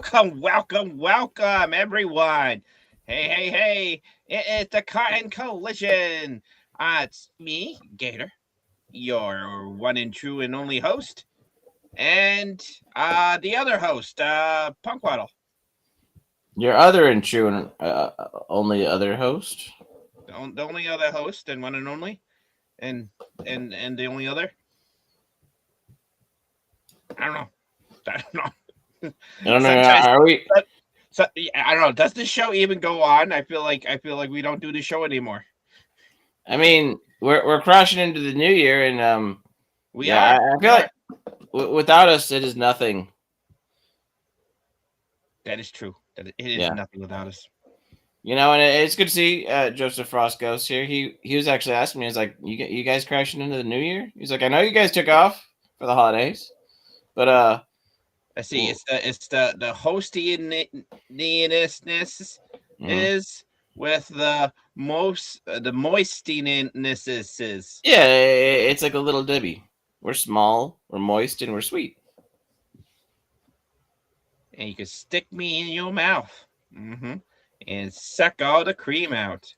welcome, everyone. Hey. It's the Cotton Collision. It's me, Gator, your one and true and only host, and the other host, Waddle. Your other and true and only other host. The only other host and one and only, and and the only other. I don't know. I don't know. I don't know. Sometimes, Are we? so I don't know. Does this show even go on? I feel like we don't do the show anymore. I mean, we're crashing into the new year, and We yeah, are. I We feel are. like without us, it is nothing. That is true. That it is Yeah, nothing without us. and it's good to see Joseph Froscos here. He was actually asking me, he's like, you guys crashing into the new year? He's like, I know you guys took off for the holidays, but I see. well, It's the hostiness mhm. is with the moistiness. Yeah, it's like a little Debbie. We're small, we're moist, and we're sweet. And you can stick me in your mouth, and suck all the cream out.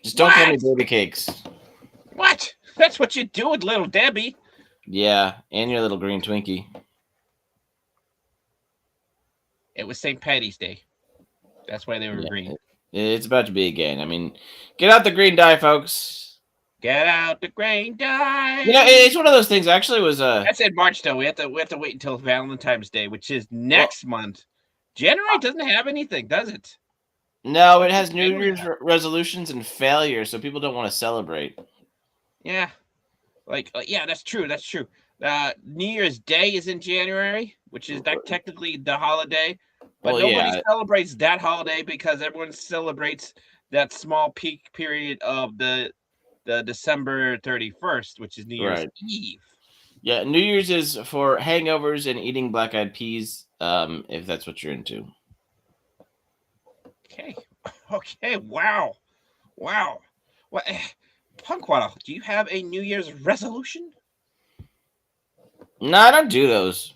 Just don't call me What? baby cakes. What? That's what you do with little Debbie. Yeah, and your little green Twinkie. It was St. Patty's Day. That's why they were Yeah, green. it's about to be again. I mean, get out the green dye, folks. Get out the grain It's dye. one of those things. Actually, was That's in March though. We have to wait until Valentine's Day, which is well, next month. January doesn't have anything, does it? no, it What has does New January Year's have? resolutions and failure, so people don't want to celebrate. Yeah, yeah, that's true. That's true. New Year's Day is in January, which is not technically the holiday, but Well, nobody yeah, celebrates that holiday because everyone celebrates that small peak period of the December 31st, which is New Year's right. Eve. Yeah, New Year's is for hangovers and eating black-eyed peas. If that's what you're into. Okay. Okay. Wow. Wow. What? Punkwaddle, do you have a New Year's resolution? No, I don't do those.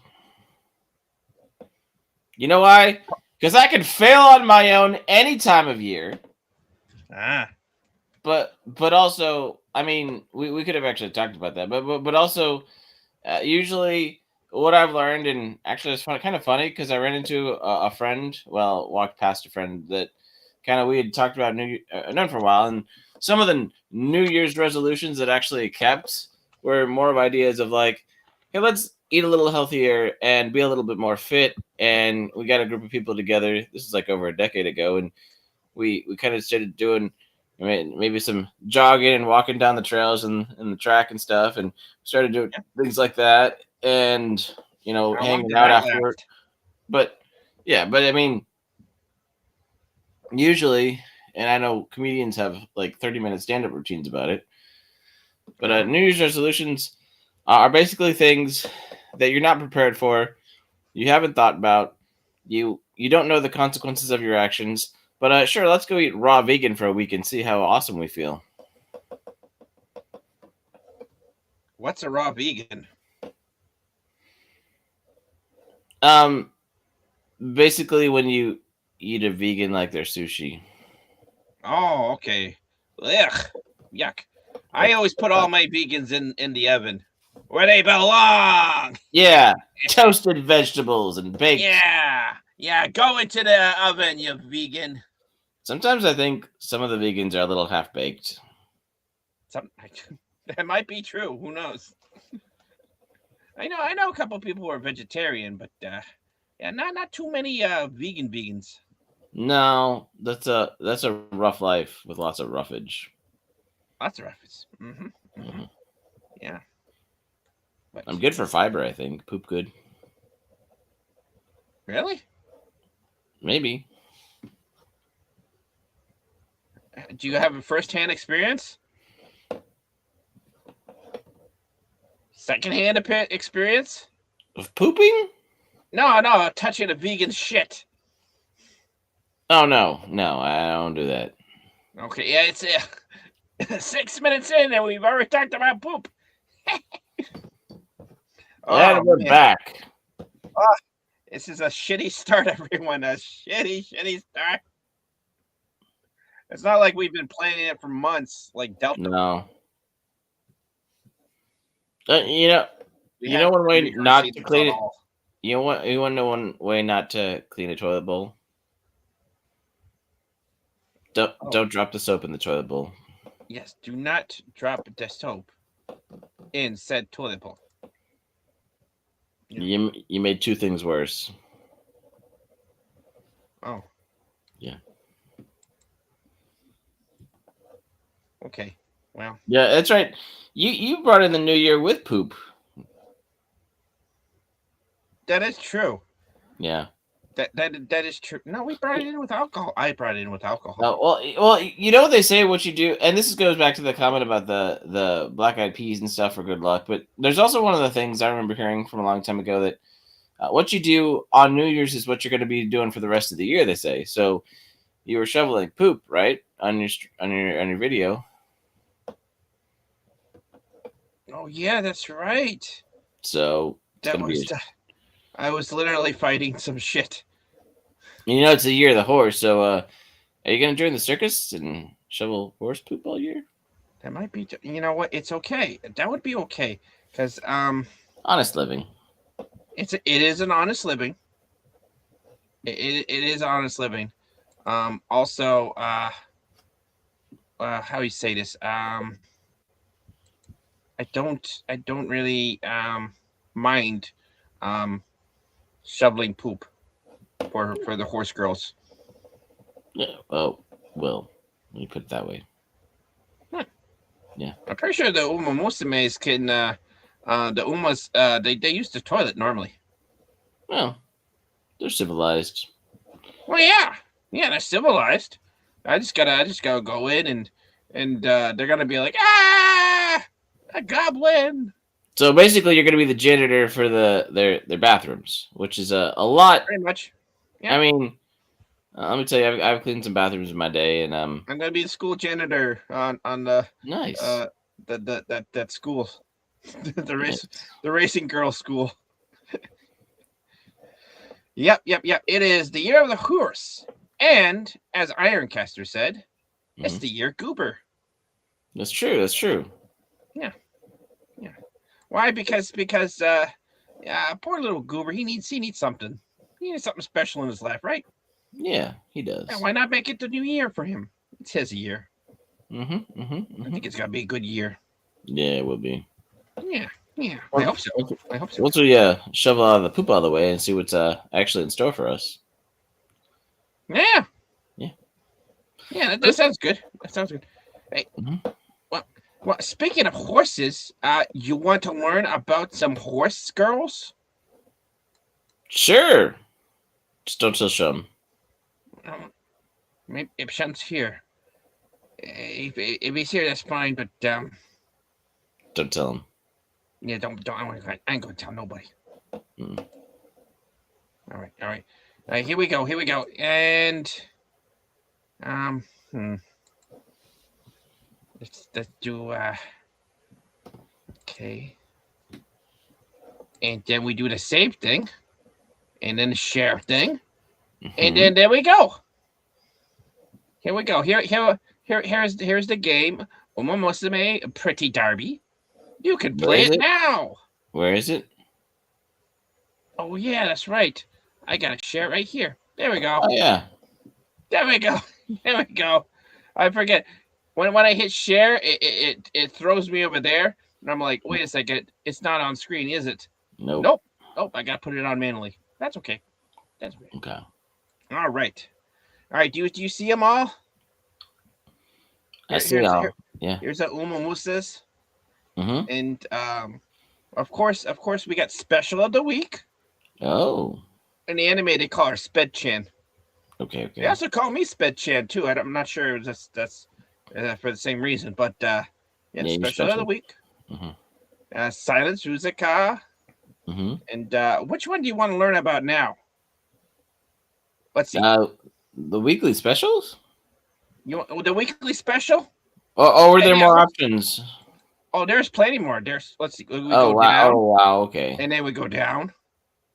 You know why? Because I can fail on my own any time of year. Ah. But also, I mean, we could have actually talked about that. But also, usually what I've learned, and actually it's kind of funny because I ran into a friend, well, walked past a friend that kind of we had talked about known for a while, and some of the New Year's resolutions that actually kept were more of ideas of like, hey, let's eat a little healthier and be a little bit more fit. And we got a group of people together. This is like over a decade ago, and we kind of started doing maybe some jogging and walking down the trails and the track and stuff, and started doing Yeah. things like that, and How long hanging did out that afterward. last? But yeah, but I mean, usually, and I know comedians have like 30-minute stand-up routines about it, but Oh. New Year's resolutions are basically things that you're not prepared for, you haven't thought about, you don't know the consequences of your actions. But sure, let's go eat raw vegan for a week and see how awesome we feel. What's a raw vegan? Um, Basically, when you eat a vegan like their sushi. Oh, okay. Ugh. Yuck. I What? always put all my vegans in the oven where they belong. Yeah, toasted vegetables and baked. Yeah. Yeah. Go into the oven, you vegan. Sometimes I think some of the vegans are a little half baked. Some, that might be true. Who knows? I know a couple of people who are vegetarian, but yeah, not too many vegans. No, that's a rough life with lots of roughage. Lots of reference. Mhm. Yeah, but I'm good for fiber, I think. Poop good. really, Maybe. do you have a first-hand experience? Second-hand experience? Of pooping? No, touching a vegan shit. Oh no, I don't do that. Okay, yeah, it's 6 minutes in, and we've already talked about poop. And Oh we're man. back. This is a shitty start, everyone. A shitty start. It's not like we've been planning it for months, like Delta. No. We You know haven't one way been not rehearsing to this clean at it. all. You want to know one way not to clean a toilet bowl? Don't drop the soap in the toilet bowl. Yes, do not drop the soap in said toilet bowl. You made two things worse. Oh. Yeah. Okay. Well. Yeah, that's right. You brought in the new year with poop. That is true. Yeah. That is true. No, we brought it in with alcohol. I brought it in with alcohol. Well, you know what they say, what you do, and this goes back to the comment about the black eyed peas and stuff for good luck. But there's also one of the things I remember hearing from a long time ago that what you do on New Year's is what you're going to be doing for the rest of the year. They say so. You were shoveling poop, right, on your video. Oh yeah, that's right. So That was. I was literally fighting some shit. You know, it's the year of the horse. So, are you going to join the circus and shovel horse poop all year? That might be. You know what? It's okay. That would be okay because honest living. It is an honest living. It is honest living. Also, how you say this? I don't really mind shoveling poop for the horse girls. Yeah. Oh, well, let me put it that way. Yeah. I'm pretty sure the Uma Musumes can. The Umas they use the toilet normally. Well, they're civilized. Well, yeah, they're civilized. I just gotta go in and they're gonna be like, a goblin. So basically, you're gonna be the janitor for their bathrooms, which is a lot. Pretty much. Yeah. I mean, let me tell you, I've cleaned some bathrooms in my day, and I'm gonna be the school janitor on the nice that school, the racing girl school. Yep. It is the year of the horse, and as Ironcaster said, it's the year goober. That's true. Yeah. Why? Because poor little goober. He needs something. He needs something special in his life, right? Yeah, he does. And why not make it the new year for him? It's his year. I think it's gonna be a good year. Yeah, it will be. Yeah. I hope so. Once we shovel all the poop out of the way and see what's actually in store for us. Yeah. That sounds good. Hey, well, speaking of horses, you want to learn about some horse girls? Sure. Just don't tell Shum. Maybe if Shum's here. If he's here, that's fine. But don't tell him. Yeah, don't. I ain't gonna tell nobody. All right. Here we go. And let's do okay. And then we do the save thing, and then the share thing, and then there we go. Here we go. Here's the game. Uma Musume Pretty Derby. You can play it now. Where is it? Oh yeah, that's right. I gotta share it right here. There we go. Oh yeah. There we go. I forget. When I hit share, it throws me over there, and I'm like, wait a second, it's not on screen, is it? Nope. I gotta put it on manually. That's okay. Okay. All right. Do you see them all? I see all. Yeah. Here's the Uma Musas. And of course, we got special of the week. Oh. In the anime, they call her Sped-chan. Okay. They also call me Sped-chan too. I'm not sure that's for the same reason, but special of the week. Silence Uzaka. And which one do you want to learn about now? Let's see. The weekly specials. You want the weekly special? Or were there more options? Oh, there's plenty more. Let's see. Wow. Okay. And then we go down.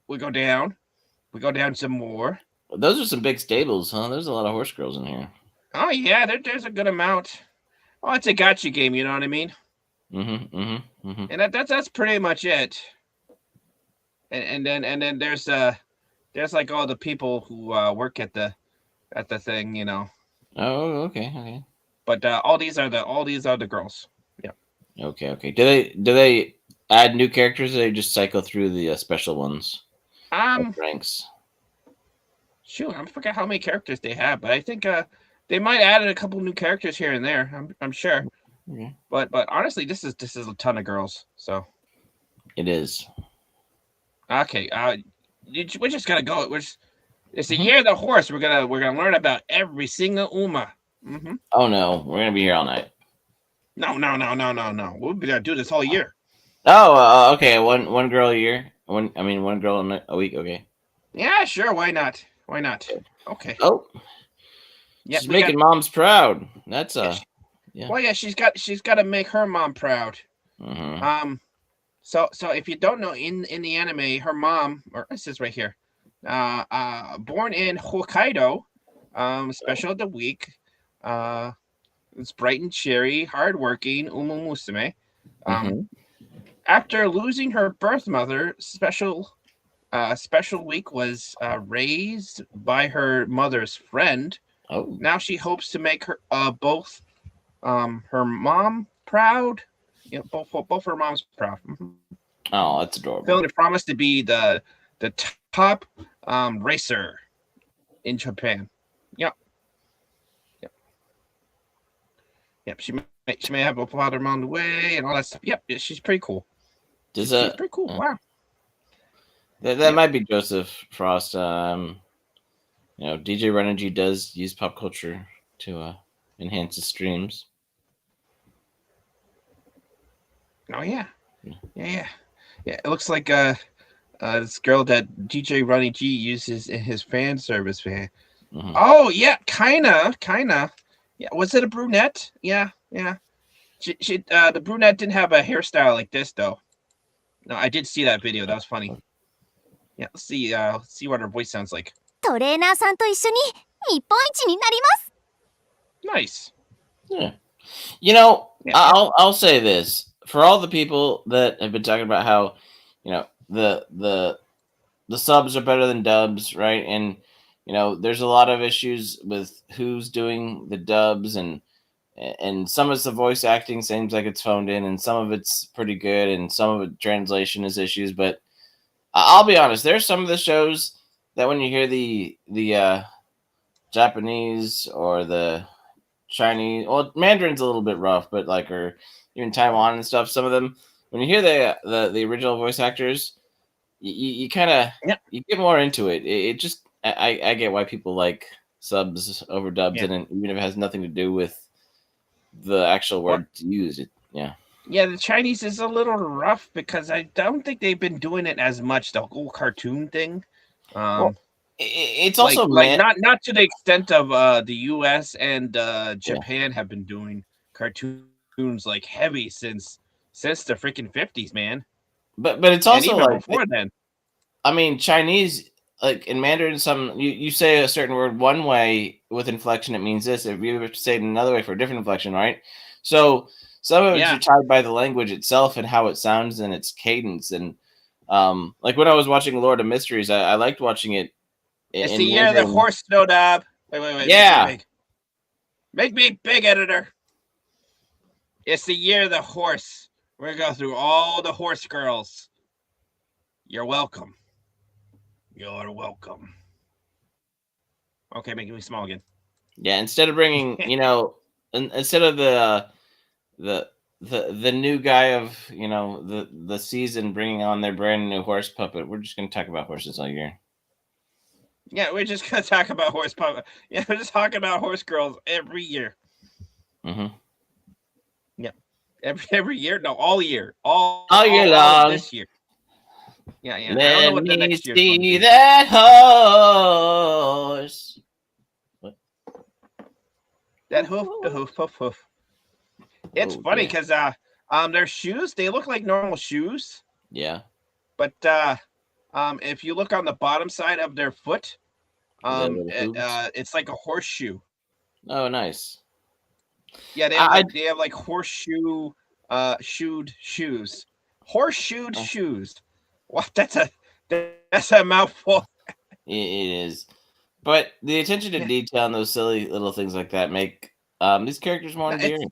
We go down. We go down some more. Those are some big stables, huh? There's a lot of horse girls in here. Oh yeah, there's a good amount. Oh, it's a gotcha game. You know what I mean? And that's pretty much it. And then there's like all the people who work at the thing. You know. Oh, okay. But all these are the girls. Yeah. Okay. Do they add new characters, or they just cycle through the special ones? Ranks. Shoot, I forget how many characters they have, but I think they might add a couple new characters here and there. I'm sure. Okay. But honestly, this is a ton of girls. So it is. Okay. We're just gonna go. It's the year of the horse. We're gonna learn about every single Uma. Mm-hmm. Oh no, we're gonna be here all night. No. We're gonna do this all year. Oh, okay. One girl a year. One girl a week. Okay. Yeah, sure. Why not? Okay. Oh. Yeah, she's making moms proud. That's yeah. Well, yeah, she's got to make her mom proud. Mm-hmm. So if you don't know, in the anime, her mom, or this is right here, born in Hokkaido, special of the week, it's bright and cheery, hardworking, Uma Musume. After losing her birth mother, special week was raised by her mother's friend. Oh. Now she hopes to make her both her mom proud. Yeah, both her moms proud. Mm-hmm. Oh, that's adorable. Feeling promised to be the top racer in Japan. Yep. She may have a father along the way and all that stuff. Yep, she's pretty cool. She's pretty cool. Wow. That might be Joseph Frost. DJ Renergy does use pop culture to enhance his streams. Oh yeah. It looks like this girl that DJ Ronnie G uses in his fan service, man. Mm-hmm. Oh yeah, kinda. Yeah, was it a brunette? Yeah. She the brunette didn't have a hairstyle like this though. No, I did see that video. That was funny. Yeah, let's see what her voice sounds like. Nice. Yeah. Yeah. I'll say this. For all the people that have been talking about how, the subs are better than dubs, right? And there's a lot of issues with who's doing the dubs, and some of the voice acting seems like it's phoned in, and some of it's pretty good, and some of it translation is issues. But I'll be honest, there's some of the shows that when you hear the Japanese or the Chinese, well, Mandarin's a little bit rough, but or even Taiwan and stuff, some of them, when you hear the original voice actors, you kind of you get more into it. It just I get why people like subs over dubs, and even if it has nothing to do with the actual word used. Yeah, the Chinese is a little rough because I don't think they've been doing it as much, the whole cartoon thing. It's also not to the extent of the US and Japan have been doing cartoons like heavy since the freaking 50s, man. But it's also even before then. I mean, Chinese, like in Mandarin, some you say a certain word one way with inflection, it means this. If you were to say it another way for a different inflection, right? So some of it's tied by the language itself and how it sounds and its cadence. And like when I was watching Lord of Mysteries, I liked watching it. It's the year the horse snowed up. Wait. Yeah. Make me big, editor. It's the year of the horse. We're going to go through all the horse girls. You're welcome. You're welcome. Okay, making me small again. Yeah, instead of bringing, instead of the new guy of, the season bringing on their brand new horse puppet, we're just going to talk about horses all year. Yeah, we're just going to talk about horse puppet. Yeah, we're just talking about horse girls every year. Mm-hmm. Yeah. Every year? No, all year. All year long. This year. Yeah. Let I don't know what the next year's see that horse. What? That hoof, the hoof. It's funny because their shoes, they look like normal shoes. Yeah. But if you look on the bottom side of their foot, The little hooves. it's like a horseshoe. Oh, nice. Yeah, I, they have like horseshoe shoed shoes. Horseshoed I shoes. What? That's a mouthful. it is, but the attention to Yeah. detail and those silly little things like that make these characters more No, endearing.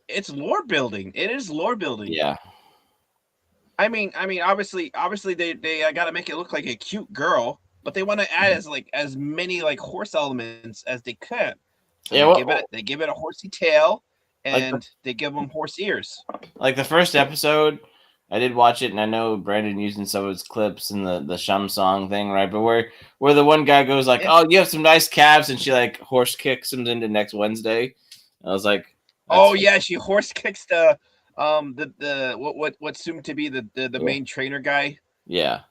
it's lore building. It is lore building. Yeah, Obviously, they got to make it look like a cute girl, but they want to add mhm. as many like horse elements as they could. So Yeah. they give it a horsey tail, Like the and they give them horse ears. like the first episode, I did watch it, and I know Brandon using some of his clips and the Shum song thing, right? But where the one guy goes like, Yeah. "Oh, you have some nice calves," and she like horse kicks him into next Wednesday. I was like, "That's Oh yeah, she horse kicks the what soon to be the yeah, main trainer guy. yeah."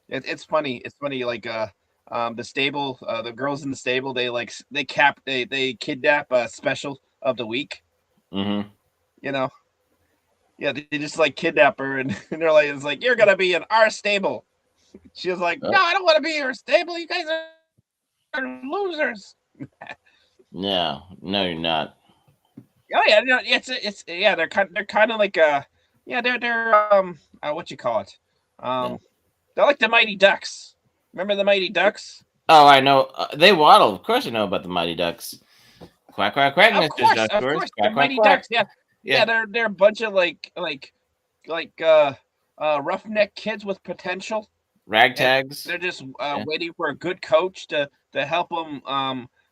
It's funny. It's funny. Like the stable, the girls in the stable, they kidnap a special of the week. Mm-hmm. You know, yeah, they just like kidnap her, and, and they're like, it's like you're gonna be in our stable. She was like, no, I don't want to be in your stable. You guys are losers. No, no, you're not. Oh yeah, no, it's yeah. They're kind of like yeah, they're what you call it Yeah. um they're like the Mighty Ducks. Remember the Mighty Ducks? Oh, I know. They waddle. Of course, I know about the Mighty Ducks. Quack, quack, quack, Mister Of Duckworth. course, the Quack, quack, Mighty quack. Ducks. Yeah, Yeah. they're a bunch of like roughneck kids with potential, and Ragtags. they're just Yeah. waiting for a good coach to help them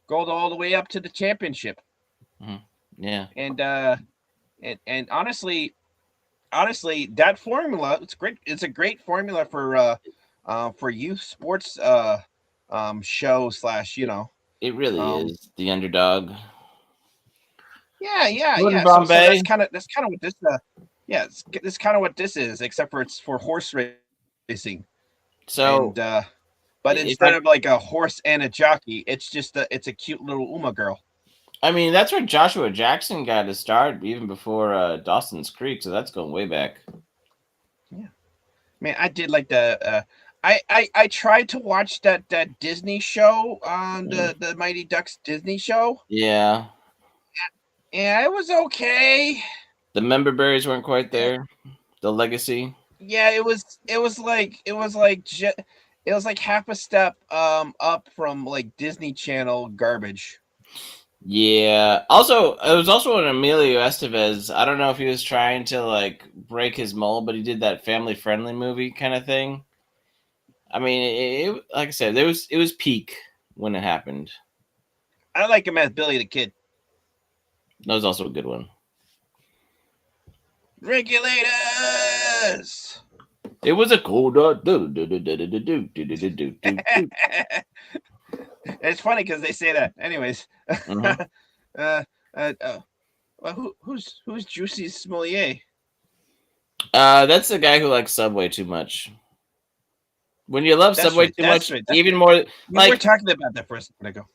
go all the way up to the championship. Mhm. Yeah. And and honestly, that formula it's great. It's a great formula for youth sports show slash It really um is the underdog. Good in so Bombay. that's kind of what this yeah it's kind of what this is, except for it's for horse racing. So And but if instead of like a horse and a jockey, it's a cute little Uma girl. I mean, that's where Joshua Jackson got his start, even before Dawson's Creek. So that's going way back. Yeah, man, I did like the I tried to watch that Disney show on Mm. the Mighty Ducks Disney show. Yeah, Yeah, it was okay. the member berries weren't quite Eh, there. The legacy. yeah, it was like half a step up from like Disney Channel garbage. Yeah. Also, it was also an Emilio Estevez. I don't know if he was trying to like break his mold, but he did that family friendly movie kind of thing. I mean, like I said, it was peak when it happened. I like him as Billy the Kid. That was also a good one. Regulators. It was a cool. It's funny because they say that. Anyways, Mhm. uh, well, who's Juicy Smollier? That's the guy who likes Subway too much. When you love That's Subway right. too That's much, right. That's even right. more We were like talking about that for a second ago.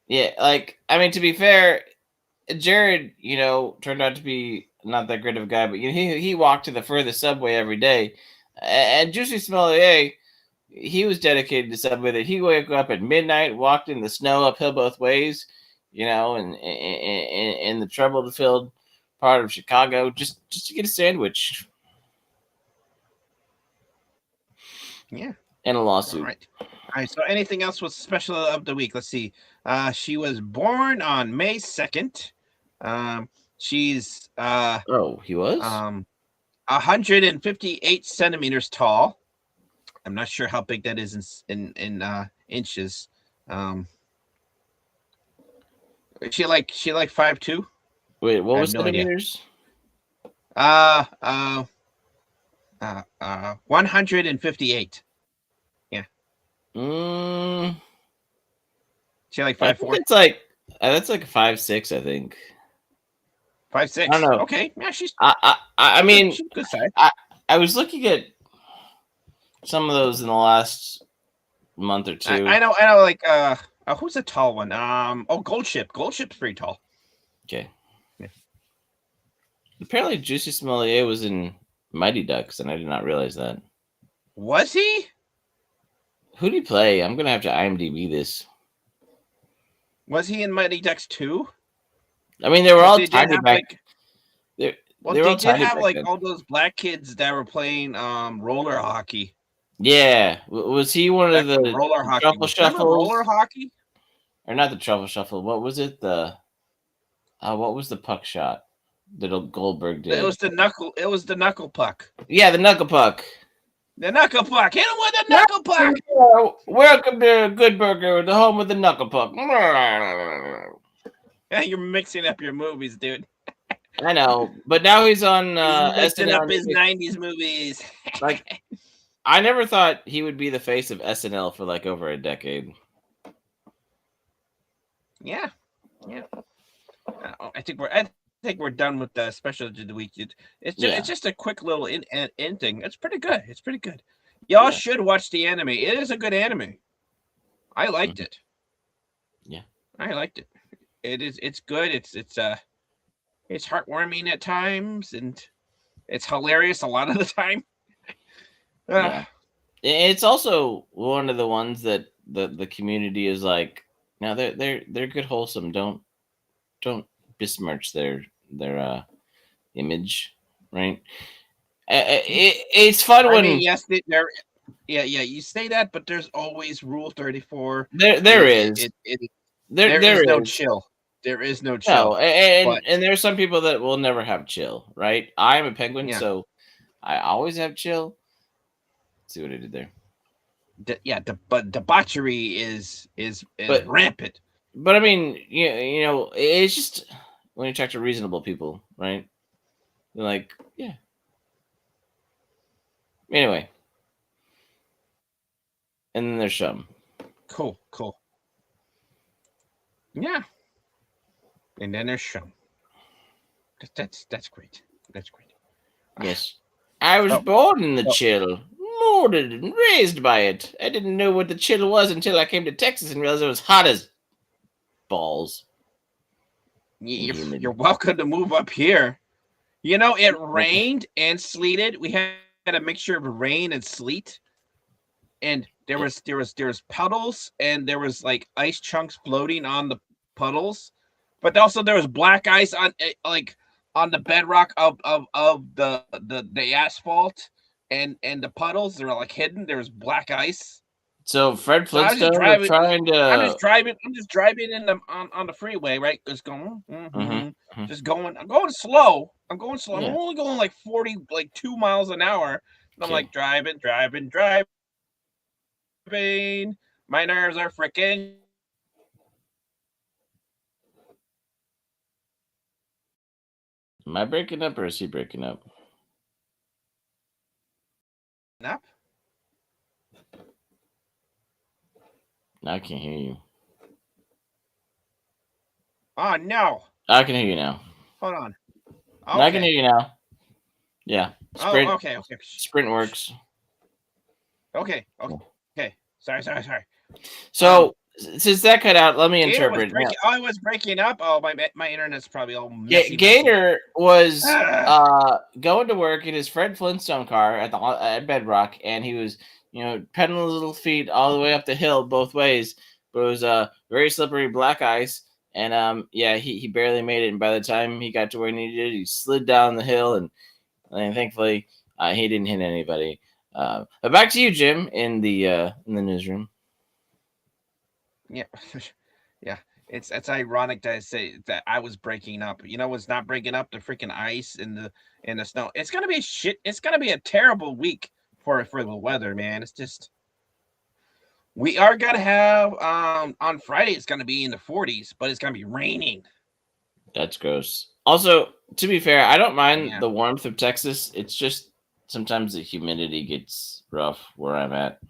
yeah, like I mean, to be fair, Jared, turned out to be not that great of a guy, but he walked to the furthest Subway every day, and Juicy Smollier, he was dedicated to Subway. That he woke up at midnight, walked in the snow uphill both ways, and in the trouble-filled part of Chicago, just to get a sandwich Yeah. and a All lawsuit. right. All right. So, anything else was special of the week? Let's see. She was born on May 2nd. She's Oh, he was. 158 centimeters tall. I'm not sure how big that is in inches. Um, she like 5'2"? Wait, I what have was no idea. centimeters? Uh, uh, 158. Yeah, Mm, she like I five think four, that's like 5'6". I think. five I don't six. know. Okay, yeah, I mean, she's good size. I was looking at some of those in the last month or two. I know. Like who's a tall one? Goldship. Goldship's pretty tall. Okay. Yeah. Apparently, Juicy Smollier was in Mighty Ducks, and I did not realize that. Was he? Who did he play? I'm gonna have to IMDb this. Was he in Mighty Ducks 2? I mean, they were Because all they did tiny have back. like, They well, they were they all did tiny have back like then. all those black kids that were playing roller hockey. Yeah, was he one of Back when the roller hockey truffle was. Remember shuffles? roller hockey? Or not the truffle shuffle? What was it? What was the puck shot that Goldberg It did? was the knuckle. It was the knuckle puck. Yeah, the knuckle puck. The knuckle puck. Hit him with the knuckle puck. Welcome to Good Burger, the home of the knuckle puck. Yeah, you're mixing up your movies, dude. I know, but now he's on He's mixing SNL. up his '90s movies. Like, I never thought he would be the face of SNL for like over a decade. Yeah, yeah. I think we're done with the special of the week. It's just a quick little in thing. It's pretty good. It's pretty good. Y'all should watch the anime. It is a good anime. I liked it. Yeah, I liked it. It's good. It's heartwarming at times, and it's hilarious a lot of the time. yeah. It's also one of the ones that the community is like, now they're good, wholesome. Don't besmirch their image, right? It's fun I mean, when yes, there. Yeah, you say that, but there's always Rule 34. there is There there is no is chill. There is no no, chill. But and there's some people that will never have chill, right? I am a penguin, yeah, so I always have chill. Let's see what I did there. but debauchery is But rampant. I mean, you know, it's just when you talk to reasonable people, right? They're like, yeah. Anyway, and then there's some. Cool. Yeah, and then there's Shum. That's great. That's great. Yes. I was So, born in the chill, molded and raised by it. I didn't know what the chill was until I came to Texas and realized it was hot as balls. you're welcome to move up here. You know, it rained and sleeted. We had a mixture of rain and sleet, and there was puddles, and there was like ice chunks floating on the puddles, but also there was black ice on like on the bedrock of the asphalt, and the puddles. They were like hidden. There was black ice. So Fred So I was just Flintstone was driving. trying to. I'm just driving in the on the freeway, right? Just going, Mhm, mhm. just going. I'm going slow. I'm going slow. I'm Yeah. only going like 40, like 2 miles an hour. And I'm Okay. like driving. My nerves are freaking Am I breaking up or is he breaking up? up. I can't hear you. Oh no! I can hear you now. Hold on. No, I can hear Okay. you now. Yeah. Oh, okay. Sprint works. Okay. Sorry. So since that cut out, let me Gator was interpret. breaking. Oh, it was breaking up. Oh, my internet's probably all messy. Gator was Ah, going to work in his Fred Flintstone car at Bedrock, and he was, pedaling his little feet all the way up the hill both ways. But it was very slippery black ice, and he barely made it. And by the time he got to where he needed it, he slid down the hill, and thankfully he didn't hit anybody. But back to you, Jim, in the newsroom. yeah, yeah. It's ironic that I say that I was breaking up. You know what's not breaking up? The freaking ice and the snow. It's gonna be shit. It's gonna be a terrible week for the weather, man. It's just we are gonna have on Friday. It's gonna be in the 40s, but it's gonna be raining. That's gross. Also, to be fair, I don't mind Yeah, the warmth of Texas. It's just sometimes the humidity gets rough where I'm at.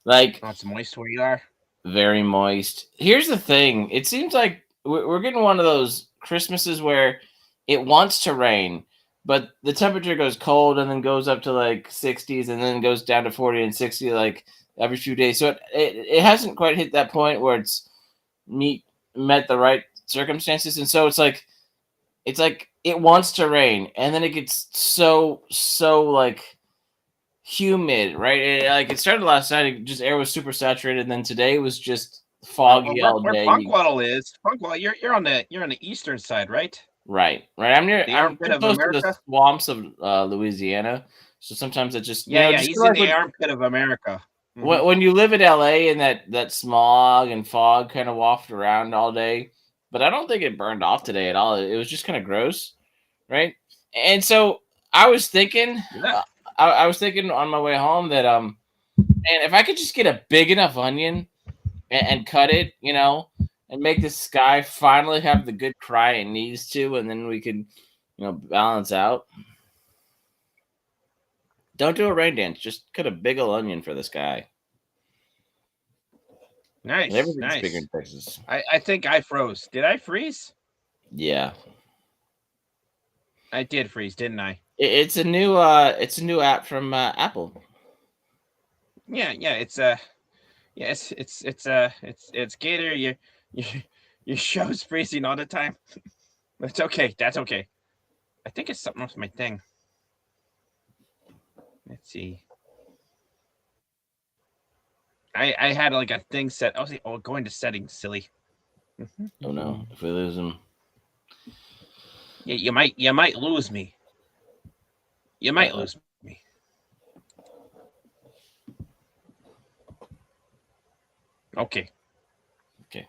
Like, oh, it's moist where you are. very moist. Here's the thing. It seems like we're getting one of those Christmases where it wants to rain, but the temperature goes cold and then goes up to like 60s and then goes down to 40 and 60 like every few days. So it hasn't quite hit that point where it's met the right circumstances. And so it's like it wants to rain and then it gets so like humid, right? It started last night. Just air was super saturated. And then today was just Well, foggy all where day. Waddle is, Waddle, you're on the eastern side, right? Right. The I'm armpit of close to the America. swamps of Louisiana. So sometimes it just Yeah, just he's feel in like the armpit of America. when you live in LA and that smog and fog kind of waft around all day, but I don't think it burned off today at all. It was just kind of gross, right? And so I was thinking, Yeah. uh, I was thinking on my way home that and if I could just get a big enough onion and cut it, and make this sky finally have the good cry it needs to, and then we could, balance out. Don't do a rain dance. Just cut a big ol' onion for this guy. And Nice, everything's bigger nice. in Texas. I think I froze. Did I freeze? Yeah, I did freeze, didn't I? it's a new app from Apple. Yeah. Yeah, it's Gator. You your show's freezing all the time. That's okay. That's okay. I think it's something with my thing. Let's see. I had like a thing set. Going to settings, silly. Oh no, if we lose him. Yeah, you might lose me. You might lose me. Okay. Okay.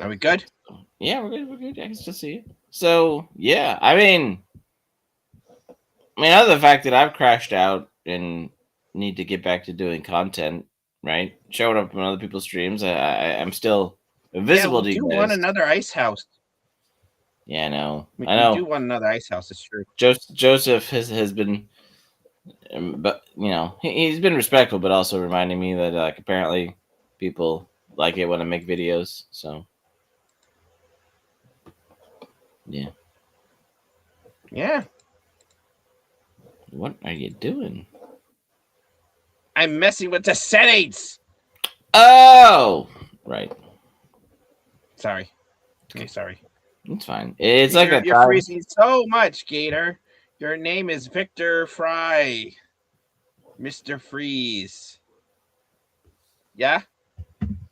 Are we good? Yeah, we're good. I can still see it. So yeah, I mean, other than the fact that I've crashed out and need to get back to doing content, right? Showing up on other people's streams, I'm still visible Yeah, we to you do want guys. another ice house. Yeah, I know. We do want another ice house. It's true. Joseph has been, but he's been respectful, but also reminding me that apparently people like it when I make videos. So yeah. Yeah. What are you doing? I'm messing with the settings. Oh, right. Sorry. Okay, sorry. It's fine. It's like that. You're freezing so much, Gator. Your name is Victor Fry. Mr. Freeze. Yeah?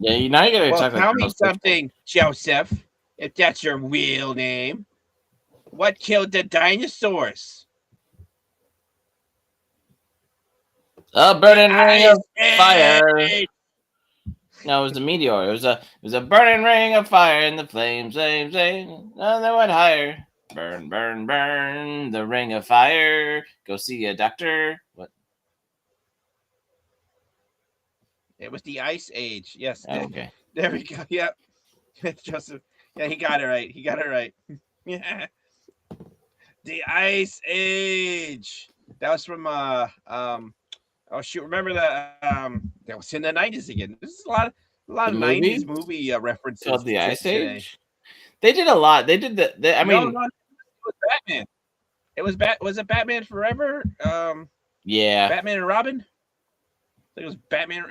Yeah, now you gotta Well, talk like tell me something, Joseph, if that's your real name. What killed the dinosaurs? A burning ring of fire. No, it was a meteor. It was a burning ring of fire in the flames, and then went higher. Burn, burn, burn the ring of fire. Go see a doctor. What? It was the Ice Age. Yes. Oh, okay. There we go. Yep. Joseph. Yeah, he got it right. Yeah. The Ice Age. That was from oh shoot, remember that that was in the 90s again. This is a lot of 90s movie references called The Ice today. Age. They did a lot. They did no, it was Batman. Was it Batman Forever? Yeah. Batman and Robin? I think it was Batman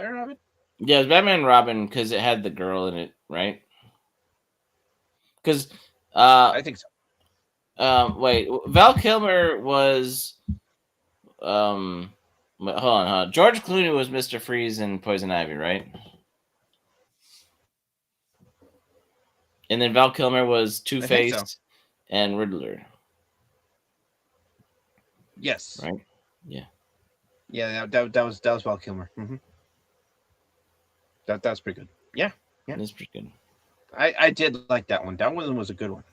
and Robin. Yeah, it was Batman and Robin because it had the girl in it, right? Because I think so. Wait, Val Kilmer was hold on. George Clooney was Mr. Freeze in Poison Ivy, right? And then Val Kilmer was Two-Face and Riddler. Yes. Right? Yeah. Yeah, that was Val Kilmer. Mm-hmm. That was pretty good. Yeah. That's pretty good. I did like that one. That one was a good one.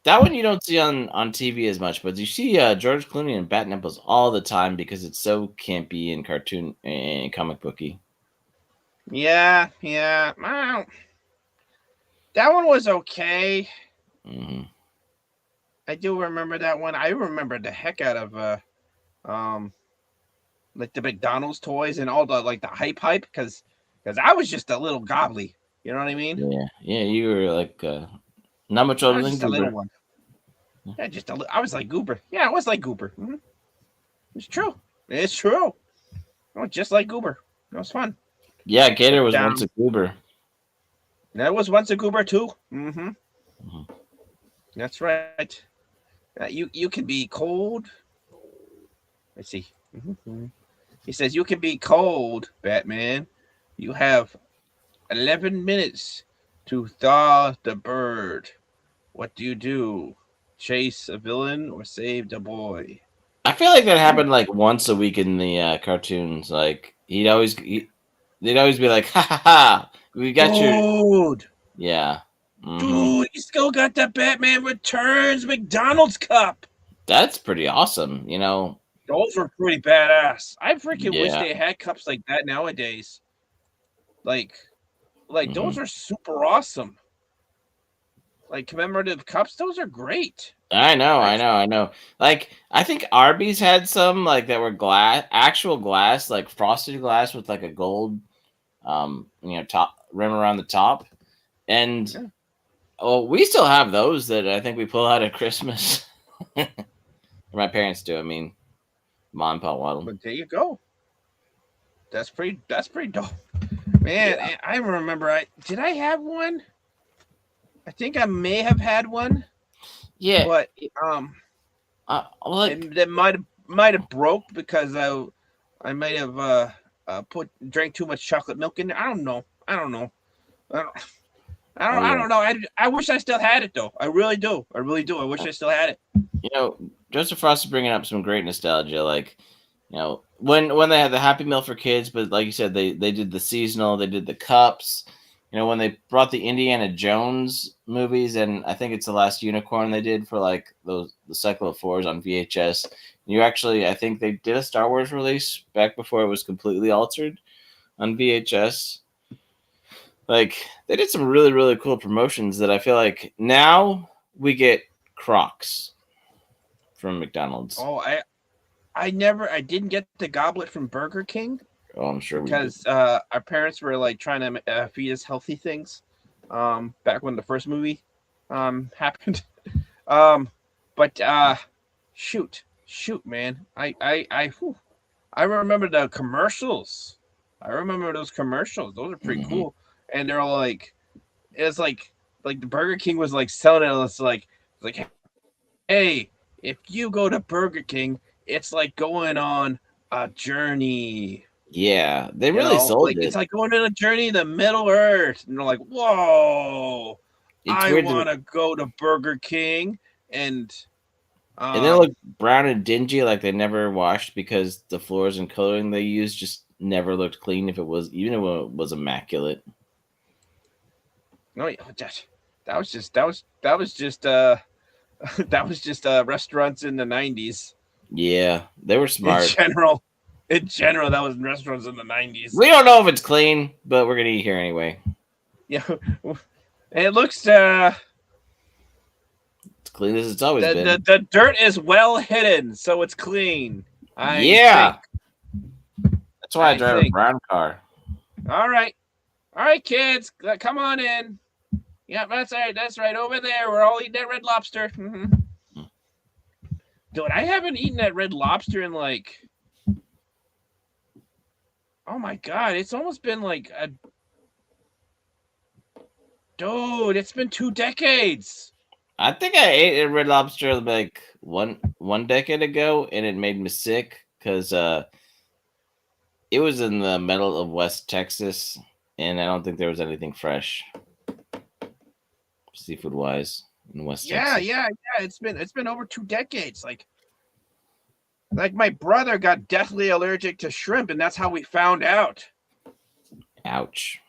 That one you don't see on TV as much, but you see George Clooney and bat nipples all the time because it's so campy and cartoon and comic booky. Yeah. Well, that one was okay. Mm-hmm. I do remember that one. I remember the heck out of like the McDonald's toys and all the like the hype because I was just a little gobbly. You know what I mean? Yeah. You were like not much older than a little Goober. one. Yeah, I was like Goober. Yeah, I was like Goober. Mm-hmm. It's true. I was just like Goober. It was fun. Yeah, Gator was once a Goober. That was once a Goober too. Mm-hmm. That's right. You can be cold. Let's see. Mm-hmm. He says, "You can be cold, Batman. You have 11 minutes to thaw the bird. What do you do? Chase a villain or save the boy?" I feel like that happened like once a week in the cartoons. Like they'd always be like, "Ha ha ha! We got your Dude, yeah." Hmm. dude, you still got the Batman Returns McDonald's cup. That's pretty awesome. You know. Those were pretty badass. I freaking wish Yeah. they had cups like that nowadays. Like, like Hmm. those are super awesome. Like commemorative cups, those are great. I know, I I know, I know. Like, I think Arby's had some like that were glass, actual glass, like frosted glass with like a gold, top rim around the top. And yeah, oh, we still have those that I think we pull out at Christmas. My parents do. I mean, mom and pop Waddle. but there you go. That's pretty dope. Man, Yeah. I remember I have one? I think I may have had one, Yeah. but Like, it that might have broke because I might have put drank too much chocolate milk in there. I don't know. I don't know. I don't, oh I yeah. don't know. I wish I still had it though. I really do. I really do. I wish I still had it. You know, Joseph Frost is bringing up some great nostalgia. Like, when they had the Happy Meal for kids, but like you said, they did the seasonal, they did the cups. When they brought the Indiana Jones movies, and I think it's the Last Unicorn they did for like the Cycle of Fours on VHS. You actually, I think they did a Star Wars release back before it was completely altered on VHS. Like they did some really really cool promotions that I feel like now we get Crocs from McDonald's. Oh, I didn't get the goblet from Burger King Oh, I'm sure we did. because our parents were like trying to feed us healthy things back when the first movie happened. um but shoot man, I remember the commercials. I remember those commercials. Those are pretty Hmm. cool. And they're all like, it's like the Burger King was like selling it. It's like, hey, if you go to Burger King, it's like going on a journey. Yeah, they really sold Like it's it. like going on a journey in the Middle Earth. And they're like, whoa, It's I weird, want to go to Burger King. And and they um, look brown and dingy, like they never washed because the floors and coloring they used just never looked clean. If it was, even if it was immaculate. no, that was just that was just restaurants in the 90s. Yeah, they were In smart. general, in general, that was restaurants in the 90s. We don't know if it's clean, but we're gonna eat here anyway. Yeah, it looks It's clean as it's always the, been. the the dirt is well hidden, so it's clean. I Yeah, think. that's why I I drive a think. brown car. All right, all right, kids, come on in. Yeah, that's right. That's right. Over there, we're all eating that red lobster. Dude, I haven't eaten that red lobster in like, oh my god, it's almost been like a dude. It's been 2 decades. I think I ate a red lobster like one decade ago, and it made me sick because it was in the middle of West Texas, and I don't think there was anything fresh seafood wise in West Yeah, Texas. yeah, yeah. It's been over 2 decades. Like my brother got deathly allergic to shrimp, and that's how we found out. Ouch.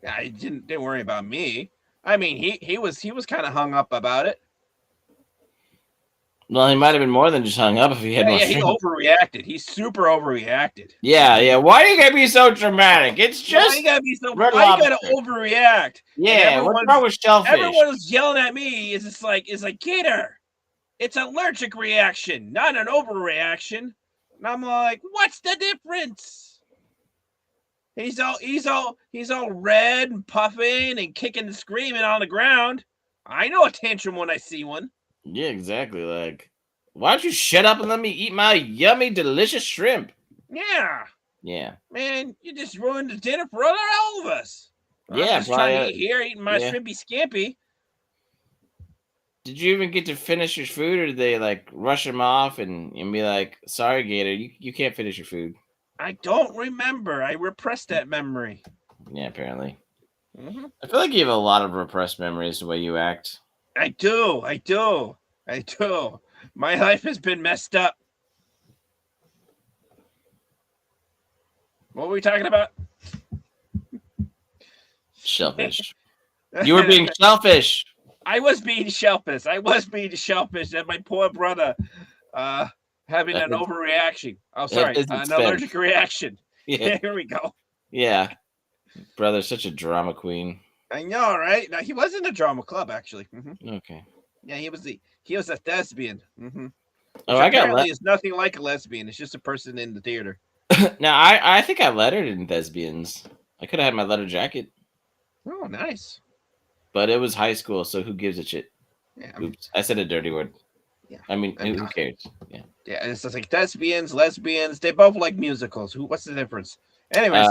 Yeah, he didn't worry about me. I mean, he was kind of hung up about it. Well, he might have been more than just hung up if he had Yeah, more yeah, he shrimp. overreacted. He super overreacted. Yeah, yeah. Why do you gotta be so dramatic? It's Why you just gotta be so? red Why you gotta lobster. overreact? And Yeah, what's wrong with shellfish? everyone's yelling at me. It's like Gator. It's an allergic reaction, not an overreaction. And I'm like, what's the difference? He's all red and puffing and kicking and screaming on the ground. I know a tantrum when I see one. Yeah, exactly. Like, why don't you shut up and let me eat my yummy, delicious shrimp? Yeah, Yeah, man, you just ruined the dinner for all of us. I'm yeah, just trying probably. to eat here, eating my Yeah, shrimpy scampy. Did you even get to finish your food, or did they like rush him off and be like, "Sorry, Gator, you can't finish your food"? I don't remember. I repressed that memory. Yeah, apparently. Mm-hmm. I feel like you have a lot of repressed memories the way you act. I do. My life has been messed up. What were we talking about? Selfish. You were being selfish. I was being selfish. At my poor brother having At an his, overreaction. Oh, at sorry, his an expense. allergic reaction. Yeah. Here we go. Yeah. Brother's such a drama queen. I know, right? Now he was in the drama club, actually. Okay. Yeah, he was a thespian. Oh, I got apparently is nothing like a lesbian. It's just a person in the theater. Now I think I lettered in thespians. I could have had my letter jacket. Oh, nice. But it was high school, so who gives a shit? Yeah, Oops, I said a dirty word. Yeah, I mean, who cares? Yeah. Yeah, it's just like thespians, lesbians. They both like musicals. What's the difference? Anyways,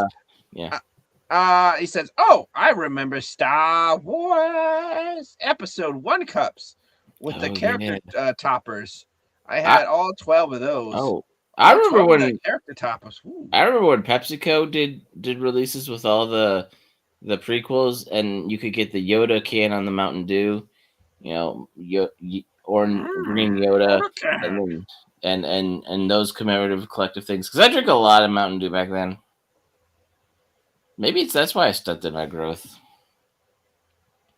yeah. He says, "Oh, I remember Star Wars Episode 1 cups with the character toppers. I had all 12 of those. Oh, I remember when the character toppers. Ooh. I remember when PepsiCo did releases with all the prequels, and you could get the Yoda can on the Mountain Dew, green Yoda, and those commemorative collective things. Because I drink a lot of Mountain Dew back then. Maybe that's why I stunted my growth.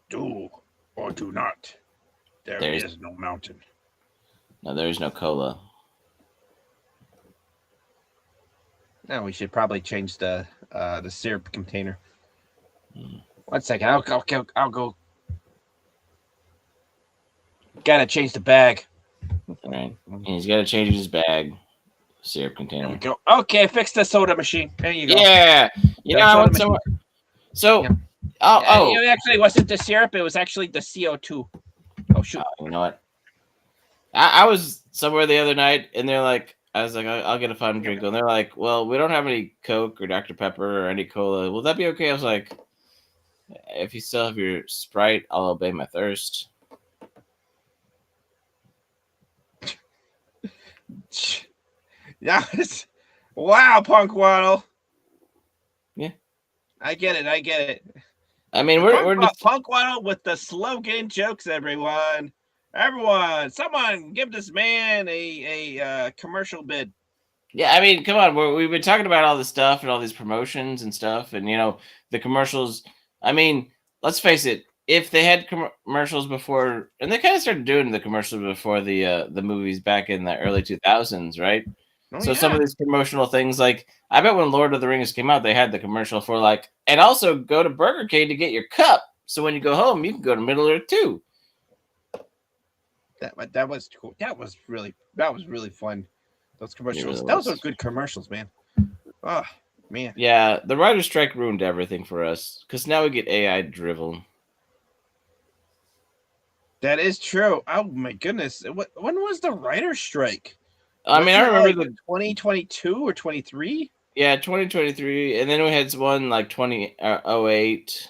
Do or do not. There is no mountain. No, there is no cola. Now we should probably change the syrup container. 1 second. I'll go. Gotta change the bag. All right. And he's got to change his bag. Syrup container. There we go. Okay, fix the soda machine. There you go. Yeah. I went somewhere. So, it actually wasn't the syrup. It was actually the CO2. Oh, shoot. You know what? I was somewhere the other night, and they're like, I was like, I'll get a fun drink. And they're like, well, we don't have any Coke or Dr. Pepper or any cola. Will that be okay? I was like, if you still have your Sprite, I'll obey my thirst. Wow, Punk Waddle. Yeah. I get it. I mean, we're just Punk Waddle with the slogan jokes, everyone. Everyone, someone give this man a commercial bid. Yeah, I mean, come on. We've been talking about all this stuff and all these promotions and stuff, and the commercials. I mean, let's face it. If they had commercials before, and they kind of started doing the commercials before the movies back in the early 2000s, right? Some of these promotional things, like I bet when Lord of the Rings came out, they had the commercial for like, and also go to Burger King to get your cup. So when you go home, you can go to Middle Earth too. That was cool. That was really fun. Those commercials. Really those are good commercials, man. Oh man. Yeah, the writer's strike ruined everything for us because now we get AI drivel. That is true. Oh my goodness. When was the writer's strike? I remember the 2022 or 23. Yeah, 2023, and then we had one like 2008.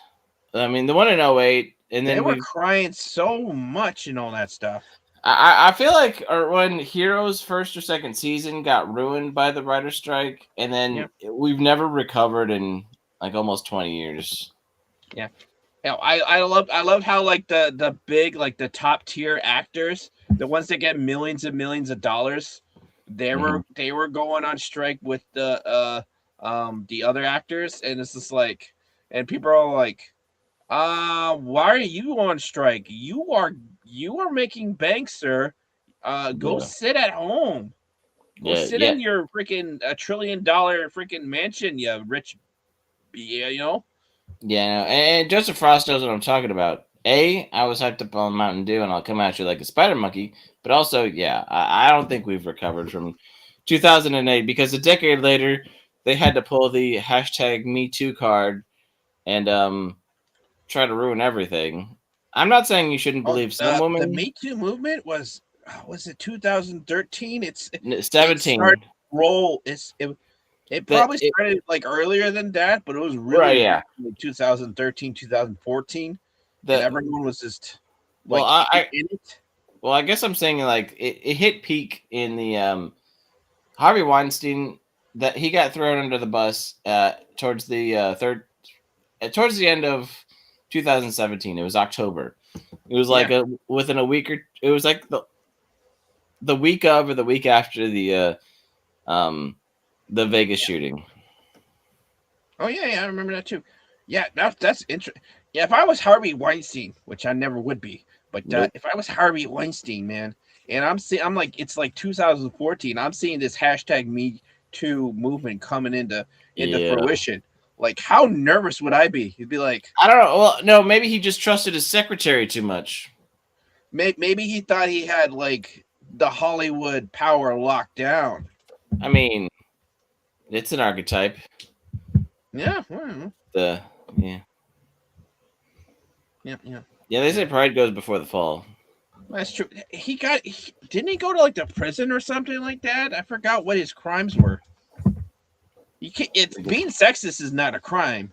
I mean, the one in 08, and then they were crying so much and all that stuff. I feel like when Heroes' first or second season got ruined by the writer's strike, and then we've never recovered in like almost 20 years. Yeah. I love how like the big, like the top tier actors, the ones that get millions and millions of dollars, they were going on strike with the other actors, and it's just like, and people are like, why are you on strike? You are making bank, sir. Go sit at home. Go sit in your freaking $1 trillion freaking mansion, you rich, Yeah, and Joseph Frost knows what I'm talking about. I was hyped up on Mountain Dew, and I'll come at you like a spider monkey. But also, I don't think we've recovered from 2008 because a decade later, they had to pull the #MeToo card and try to ruin everything. I'm not saying you shouldn't believe some women. The Me Too movement was it 2013? It's 17. It probably started like earlier than that, but it was really 2013, 2014. And everyone was just Well, like in it. I guess I'm saying like it hit peak in the Harvey Weinstein, that he got thrown under the bus towards the towards the end of 2017. It was October. It was like Yeah. within a week, or it was like the week of or the week after um the Vegas shooting. Oh yeah, I remember that too. Yeah, that's interesting. Yeah, if I was Harvey Weinstein, which I never would be, but Nope. if I was Harvey Weinstein, man, and I'm like, it's like 2014. I'm seeing this hashtag Me Too movement coming into Yeah. fruition. Like, how nervous would I be? You'd be like, I don't know. Well, no, maybe he just trusted his secretary too much. maybe he thought he had like the Hollywood power locked down. I mean, it's an archetype. Yeah, yeah, Yeah. yeah. Yeah, they say pride goes before the fall. That's true. Didn't he go to like the prison or something like that? I forgot what his crimes were. You can't. It's being sexist is not a crime.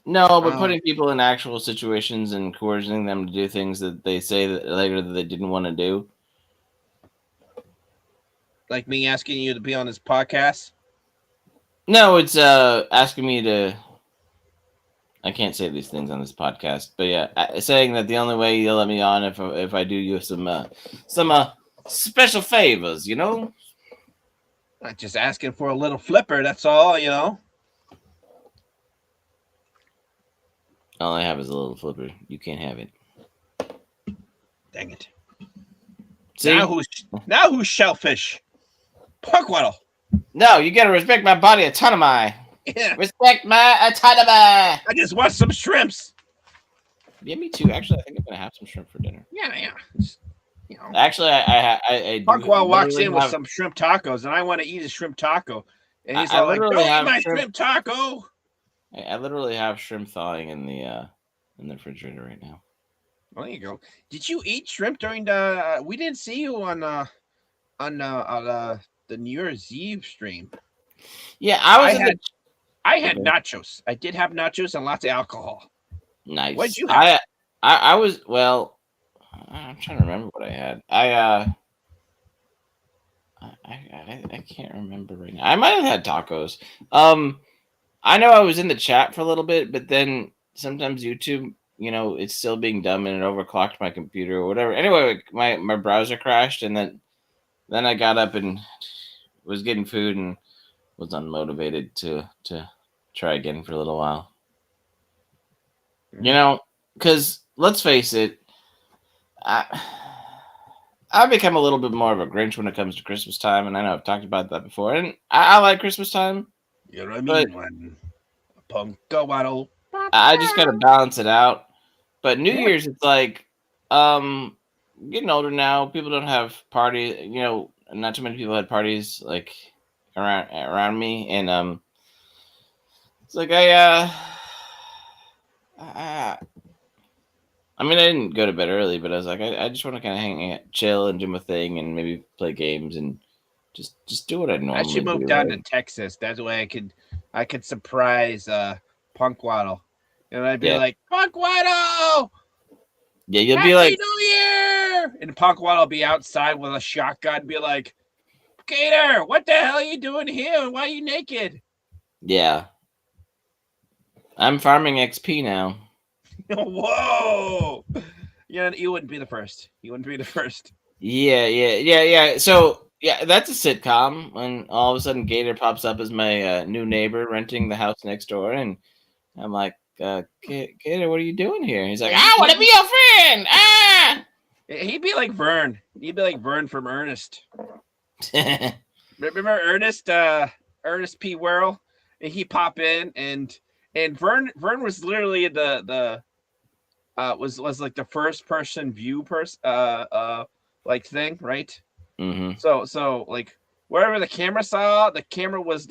No, but putting people in actual situations and coercing them to do things that they say that later that they didn't want to do. Like me asking you to be on this podcast. No, it's asking me to. I can't say these things on this podcast, but yeah, saying that the only way you'll let me on if I do you some special favors, you know. Not just asking for a little flipper. That's all, you know. All I have is a little flipper. You can't have it. Dang it. See? Now who's shellfish? Waddle. No, you gotta respect my body autonomy. Yeah. Respect my autonomy. I just want some shrimps. Yeah, me too. Actually, I think I'm gonna have some shrimp for dinner. Yeah. You know. Actually, I Waddle walks in with some shrimp tacos, and I want to eat a shrimp taco, and he's all like, "Don't eat my shrimp taco." I literally have shrimp thawing in the refrigerator right now. Well, there you go. Did you eat shrimp during the? We didn't see you on the New Year's Eve stream. Yeah, I had nachos. I did have nachos and lots of alcohol. Nice. What'd you have? I was, well, I'm trying to remember what I had. I can't remember right now. I might have had tacos. I know I was in the chat for a little bit, but then sometimes YouTube, you know, it's still being dumb and it overclocked my computer or whatever. Anyway, my browser crashed, and then I got up and was getting food and was unmotivated to try again for a little while. You know, because let's face it, I've become a little bit more of a Grinch when it comes to Christmas time, and I know I've talked about that before, and I like Christmas time. You know what I mean? One Punko Waddle. I just gotta balance it out. But New Year's, it's like, getting older now. People don't have parties. You know, not too many people had parties like around me, and it's like I mean, I didn't go to bed early, but I was like, I just want to kind of hang out, chill, and do my thing, and maybe play games and just do what I normally do. I should move down to Texas. That's the way I could surprise Punk Waddle. And I'd be like, Punk Waddle! Yeah, you'll Happy be like, New Year! And Punk Waddle will be outside with a shotgun, be like, Gator, what the hell are you doing here? Why are you naked? Yeah. I'm farming XP now. Whoa! Yeah, you wouldn't be the first. Yeah. So, yeah, that's a sitcom when all of a sudden Gator pops up as my new neighbor renting the house next door, and I'm like, Gator, what are you doing here? He's like, I want to be your friend. Ah! He'd be like Vern. He'd be like Vern from Ernest. Remember Ernest? Ernest P. Worrell? And he pop in, and Vern was literally was like the first person view like thing, right? Mm-hmm. So like wherever the camera saw, the camera was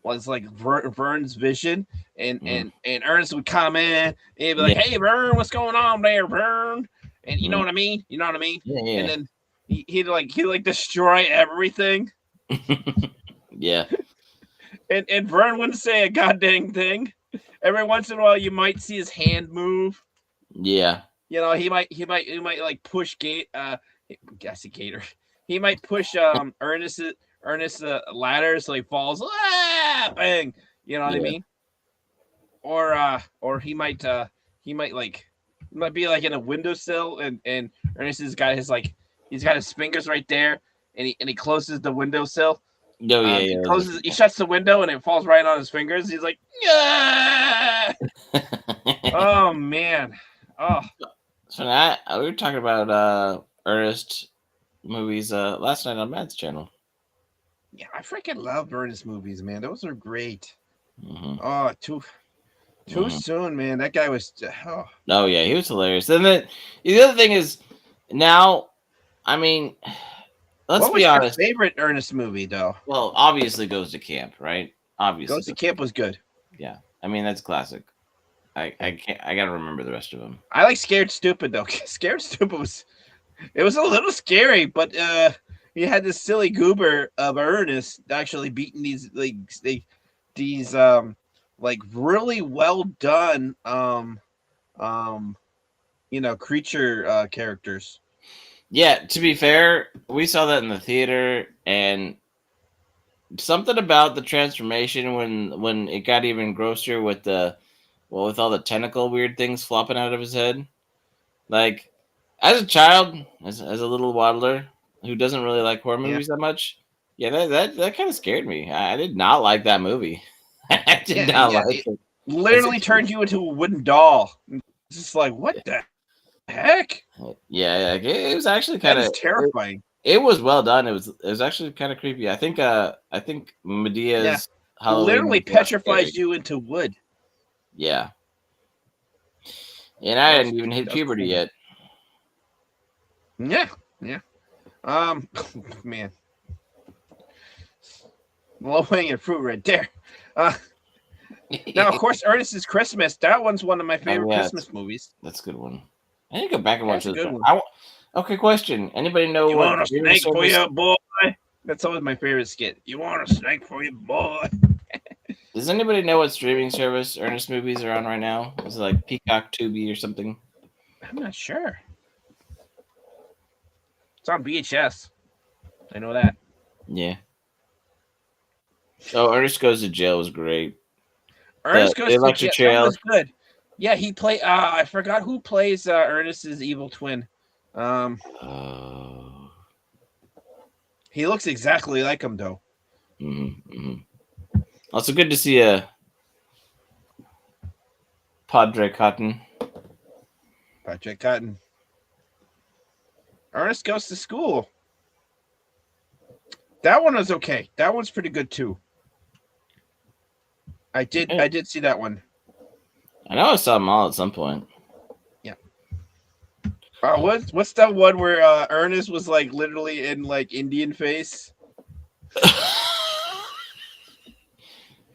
was like Vern's vision, and Ernest would come in and he'd be like, "Hey Vern, what's going on there, Vern?" And you know what I mean? Yeah. And then he'd like destroy everything. Yeah. And Vern wouldn't say a goddamn thing. Every once in a while, you might see his hand move. Yeah. he might like push Gate. I see Gator. He might push Ernest ladder so he falls. Bang. You know what I Yeah. mean? Or he might be like in a windowsill and Ernest has got he's got his fingers right there and he closes the windowsill. Oh yeah, He yeah. closes, he shuts the window and it falls right on his fingers. He's like, yeah. Oh man. Oh So now we were talking about Ernest movies last night on Matt's channel. yeah, I freaking love Ernest movies, man. Those are great. Mm-hmm. Oh, too soon, man. That guy was. Oh yeah, he was hilarious. And then the other thing is now, I mean, let's What be was your honest. favorite Ernest movie, though? Well, obviously Goes to Camp, right? Obviously, Goes to Camp was good. yeah. I mean, that's classic. I can't. I gotta remember the rest of them. I like Scared Stupid though. Scared Stupid was it was a little scary, but you had this silly goober of Ernest actually beating these like really well done creature characters. Yeah. To be fair, we saw that in the theater, and something about the transformation when it got even grosser with with all the tentacle weird things flopping out of his head. Like, as a child, as a little waddler who doesn't really like horror Yeah. movies that much, yeah, that kind of scared me. I did not like that movie. I did not like it. Literally turned you into a wooden doll. It's just like, what the heck? Yeah, it was actually kind of terrifying. It was well done. It was actually kind of creepy. I think Medea's Halloween literally petrifies you into wood. Yeah. And I hadn't even hit puberty yet. Yeah. Man. Low hanging fruit right there. Now, of course, Ernest's Christmas. That one's one of my favorite Christmas movies. That's a good one. I need to go back and watch this. Okay, question. Anybody know you what want a snake for your boy? That's always my favorite skit. You want a snake for your boy? Does anybody know what streaming service Ernest movies are on right now? Is it like Peacock, Tubi, or something? I'm not sure. It's on VHS. I know that. Yeah. Oh, Ernest Goes to Jail was great. Ernest Goes to Jail was good. Yeah, he played. I forgot who plays Ernest's evil twin. He looks exactly like him, though. Mm-hmm. Also, good to see Padre Cotton. Padre Cotton. Ernest Goes to School. That one was okay. That one's pretty good too. I did see that one. I know I saw them all at some point. Yeah. What's that one where Ernest was like literally in like Indian face?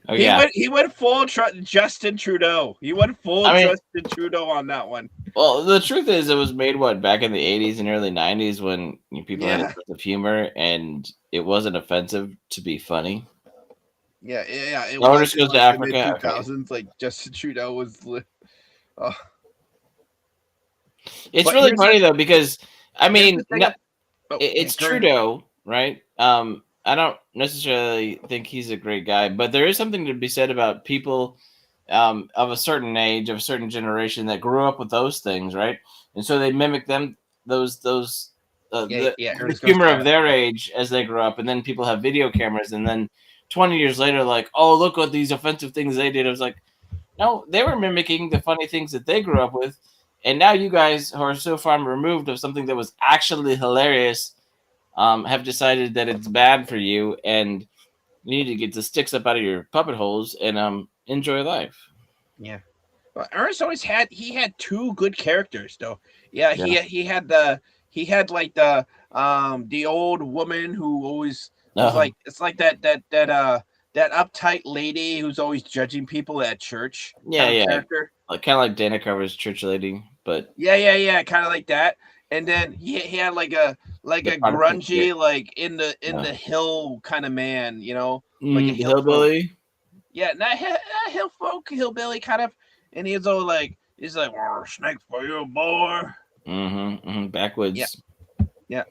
Oh, yeah. He went full Justin Trudeau. He went full Justin Trudeau on that one. Well, the truth is, it was made back in the 80s and early 90s when people had a sense of humor and it wasn't offensive to be funny. Yeah. It was goes to Africa. 2000s, like Justin Trudeau was. It's really funny though because I mean, it's Trudeau, right? I don't necessarily think he's a great guy, but there is something to be said about people of a certain age, of a certain generation that grew up with those things, right? And so they mimic them, the humor of their age as they grow up. And then people have video cameras, and then 20 years later, like, oh, look what these offensive things they did. I was like, no, they were mimicking the funny things that they grew up with. And now you guys who are so far removed of something that was actually hilarious have decided that it's bad for you and you need to get the sticks up out of your puppet holes and enjoy life. Yeah. Well, Ernest always had two good characters though. Yeah. He had the old woman who always was like, it's like that uptight lady who's always judging people at church. Yeah. Character. Like kind of like Dana Carver's church lady, but yeah, kind of like that. And then he had like a grungy, like in the hill kind of man, you know, like a hillbilly. Yeah, not hillbilly kind of, and he was all like He's like, "Oh, snake for you, boy." Yeah, Backwoods. yeah.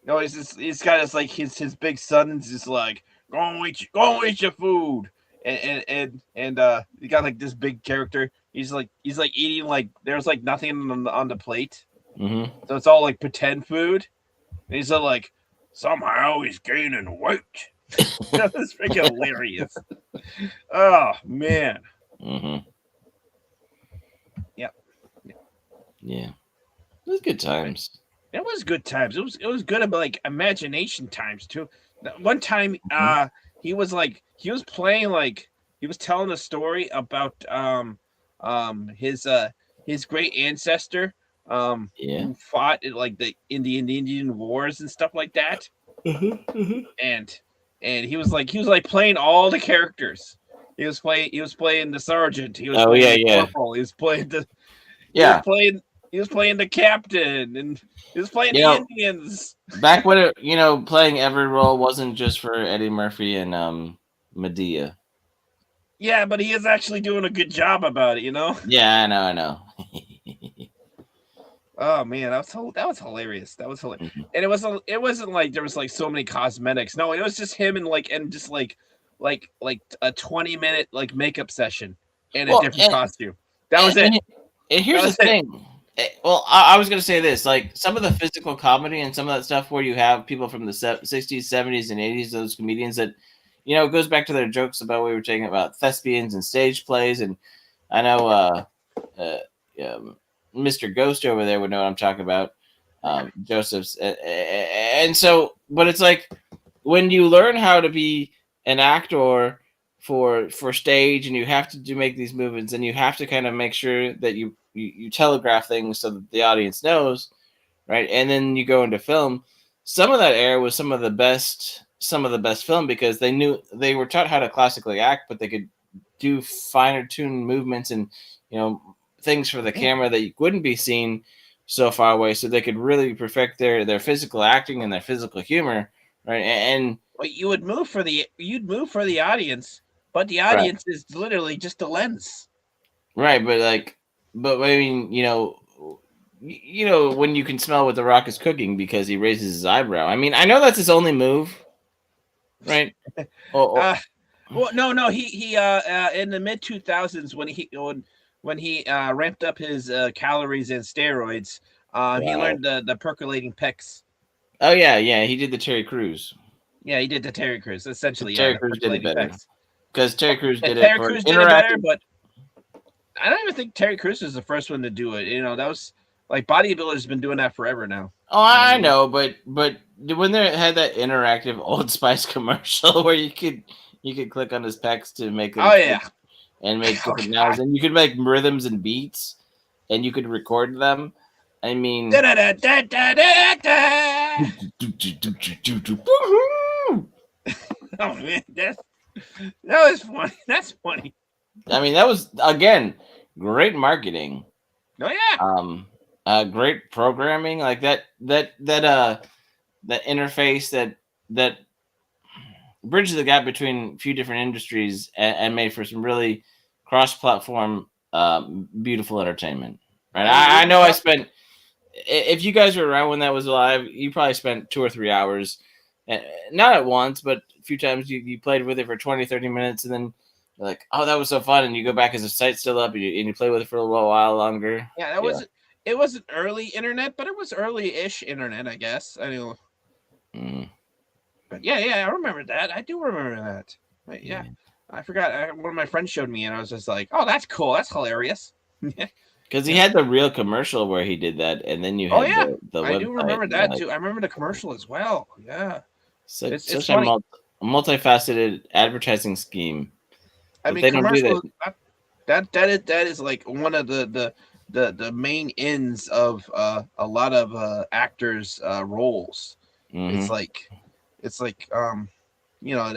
No, he's got his big son is just like, go and eat your food. And he got like this big character. He's like eating like there's like nothing on the plate. Mm-hmm. So it's all like pretend food. And he's like, somehow he's gaining weight. That's freaking hilarious. Oh man. Mm-hmm. Yeah. Yeah. Yeah. It was good times. It was good times. It was good about like imagination times too. One time, Mhm. he was playing like he was telling a story about his great ancestor Yeah. who fought in like the Indian wars and stuff like that. And he was like playing all the characters. He was playing the sergeant. He was Oh playing yeah, the yeah, corporal. He was yeah. playing he was playing the captain, and he was playing You the know, Indians. back when playing every role wasn't just for Eddie Murphy and Medea. Yeah, but he is actually doing a good job about it. Yeah, I know. Oh man, that was hilarious. That was hilarious. Mhm. And it wasn't like there was like so many cosmetics. No, it was just him and just like a 20-minute like makeup session in a Well, different costume. That was it. and, and That here's the was it. thing. Well, I was gonna say this: like some of the physical comedy and some of that stuff, where you have people from the '60s, '70s, and '80s, those comedians that, it goes back to their jokes about we were talking about thespians and stage plays, and I know uh, Mr. Ghost over there would know what I'm talking about, Joseph's, and so, but it's like when you learn how to be an actor for stage, and you have to make these movements, and you have to kind of make sure that you telegraph things so that the audience knows, right? And then you go into film. Some of that era was some of the best film because they were taught how to classically act, but they could do finer tuned movements and you know things for the Yeah. camera that wouldn't be seen so far away, so they could really perfect their physical acting and their physical humor, right? And But you'd move for the audience, but the right, audience is literally just a lens. right, but I mean, when you can smell what the Rock is cooking because he raises his eyebrow. I mean, I know that's his only move, right? Oh, Uh well, no, he in the mid 2000s when he ramped up his calories and steroids, he wow. learned the percolating pecs. Oh yeah, yeah. He did the Terry Crews. Yeah, he did the Terry Crews. But Essentially, yeah, Terry the Crews did it percolating better pecs. because Terry Crews did it Terry for an Crews did it better, interactive. but I don't even think Terry Crews was the first one to do it. That was like bodybuilders been doing that forever now. Oh, You know what I I mean? know, but when they had that interactive Old Spice commercial where you could click on his pecs to make them Oh yeah. twitch and make Oh different god. noises, and you could make rhythms and beats, and you could record them. I mean, Da-da-da-da-da-da-da. Oh man, that was funny. That's funny. I mean, that was again great marketing. Oh yeah. Great programming like that interface that bridges the gap between a few different industries and made for some really cross-platform, beautiful entertainment. Right? We I were know I talking. spent. If you guys were around when that was live, you probably spent 2 or 3 hours, not at once, but a few times you played with it for 20, 30 minutes, and then you're like, oh, that was so fun, and you go back as the site's still up, and you play with it for a little while longer. Yeah, that Yeah. was it wasn't early internet, but it was early-ish internet, I guess. I know. Mm, But yeah, I remember that. I do remember that. But yeah, yeah. I forgot. One of my friends showed me, and I was just like, "Oh, that's cool. That's hilarious." Because he Yeah. had the real commercial where he did that, and then you Oh had yeah, the I do website. remember that too. I remember the commercial as well. Yeah, it's Such a funny. multifaceted advertising scheme, I but mean, they don't do that. commercial that is like one of the main ends of a lot of actors' roles. It's Hmm. like it's like an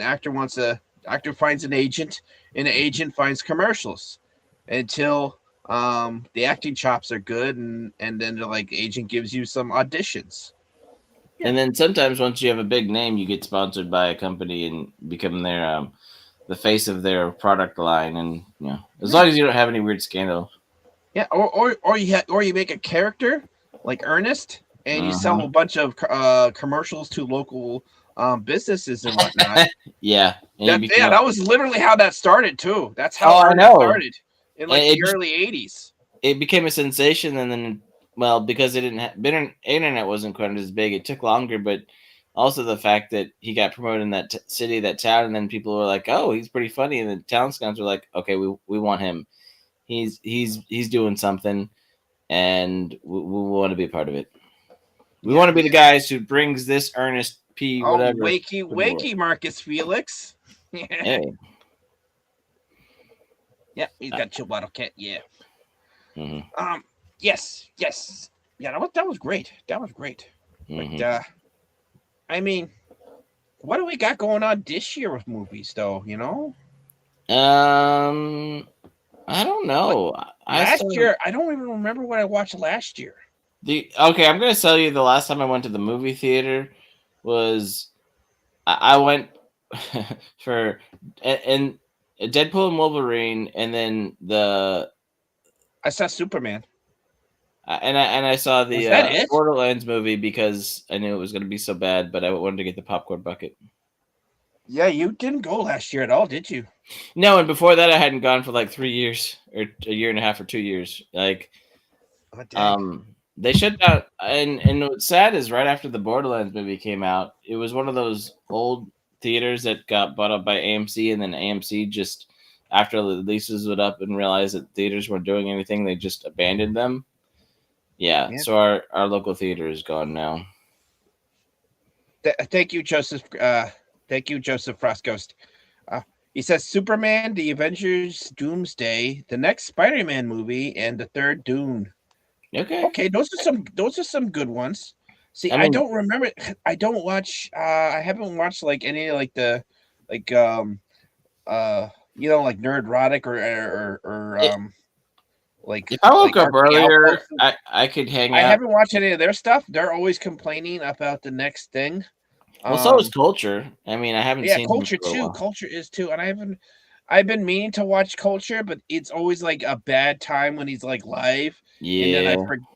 actor finds an agent, and an agent finds commercials until the acting chops are good, and then the like agent gives you some auditions. Yeah. And then sometimes once you have a big name, you get sponsored by a company and become the face of their product line. And as Yeah. long as you don't have any weird scandal. Yeah, or you make a character like Ernest, and you sell Uh-huh. a bunch of commercials to local businesses and whatnot. Yeah, and you become That was literally how that started too. That's how Oh, I Ernest know. started in And like the early '80s. it became a sensation, and then, well, because it didn't internet wasn't quite as big, it took longer. But also the fact that he got promoted in that city, that town, and then people were like, "Oh, he's pretty funny," and the town scouts were like, "Okay, we want him. He's doing something, and we want to be a part of it. We Yeah, want to be the yeah. guys who brings this Ernest P. Oh, whatever wakey, to the world." wakey, Marcus Felix. Yeah, Hey. he's got chill bottle cat. Yeah. Mm-hmm, Um. Yes. Yes. Yeah. That was great. That was great. But mm-hmm. I mean, what do we got going on this year with movies, though? I don't What know. I last saw year? I don't even remember what I watched last year. okay. I'm gonna tell you the last time I went to the movie theater was I went for and Deadpool and Wolverine, and then I saw Superman. I saw Was the that it? Borderlands movie because I knew it was gonna be so bad, but I wanted to get the popcorn bucket. Yeah, you didn't go last year at all, did you? No, and before that I hadn't gone for like 3 years or a year and a half or 2 years. Like Oh, dang. they shut down, and what's sad is right after the Borderlands movie came out, it was one of those old theaters that got bought up by AMC, and then AMC just after the leases went up and realized that theaters weren't doing anything, they just abandoned them. Yeah, Yeah. so our local theater is gone now. Thank you, Joseph. Thank you, Joseph Frostghost. Uh, he says Superman, the Avengers, Doomsday, the next Spider-Man movie, and the third Dune. Okay, Okay, those are some good ones. See, I I mean, don't remember. I don't watch. I haven't watched like any like the like like Nerdrotic or it, like if I woke up RPG earlier, Outpost. I could hang I out. haven't watched any of their stuff. They're always complaining about the next thing. Well, so is Um, Culture. I mean, I haven't yeah, seen him Culture for a too. while. Culture is too, and I haven't. I've been meaning to watch Culture, but it's always like a bad time when he's like live, and then I Yeah, forget,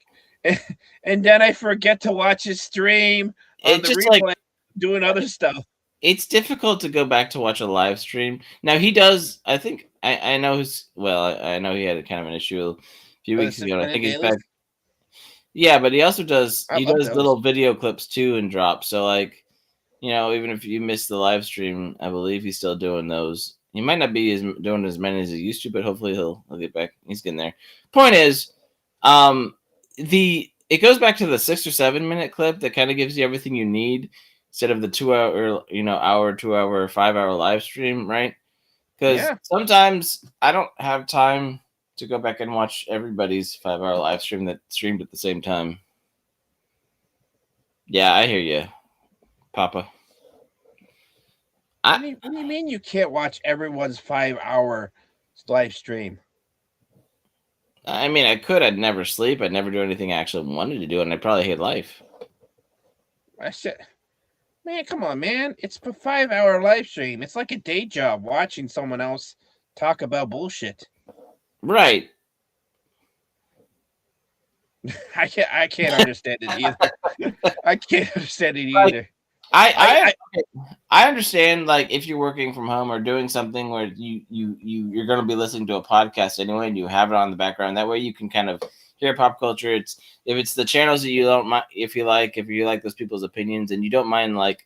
and then I forget to watch his stream on it's the just like replay, doing other stuff. it's difficult to go back to watch a live stream. Now he does. I think I know his. Well, I know he had a kind of an issue a few The weeks ago. And I 6 minute think he's dailies. back. Yeah, but he also does. I He love does those. little video clips too and drops. So like, even if you miss the live stream, I believe he's still doing those. He might not be doing as many as he used to, but hopefully he'll get back. He's getting there. Point is, um, it goes back to the 6 or 7 minute clip that kind of gives you everything you need instead of the 2 hour, hour, 2 hour, 5 hour live stream, right? Because Yeah. sometimes I don't have time to go back and watch everybody's 5 hour live stream that streamed at the same time. Yeah, I hear you, Papa. I What do you mean you can't watch everyone's 5 hour live stream? I mean, I could. I'd never sleep. I'd never do anything I actually wanted to do, and I'd probably hate life. I said, man, come on, man. It's a 5 hour live stream. It's like a day job watching someone else talk about bullshit. Right. I can't understand it either. I can't understand it Like either. I I I understand, like, if you're working from home or doing something where you're going to be listening to a podcast anyway, and you have it on the background. That way, you can kind of hear pop culture. It's if it's the channels that you don't mind, if you like those people's opinions, and you don't mind like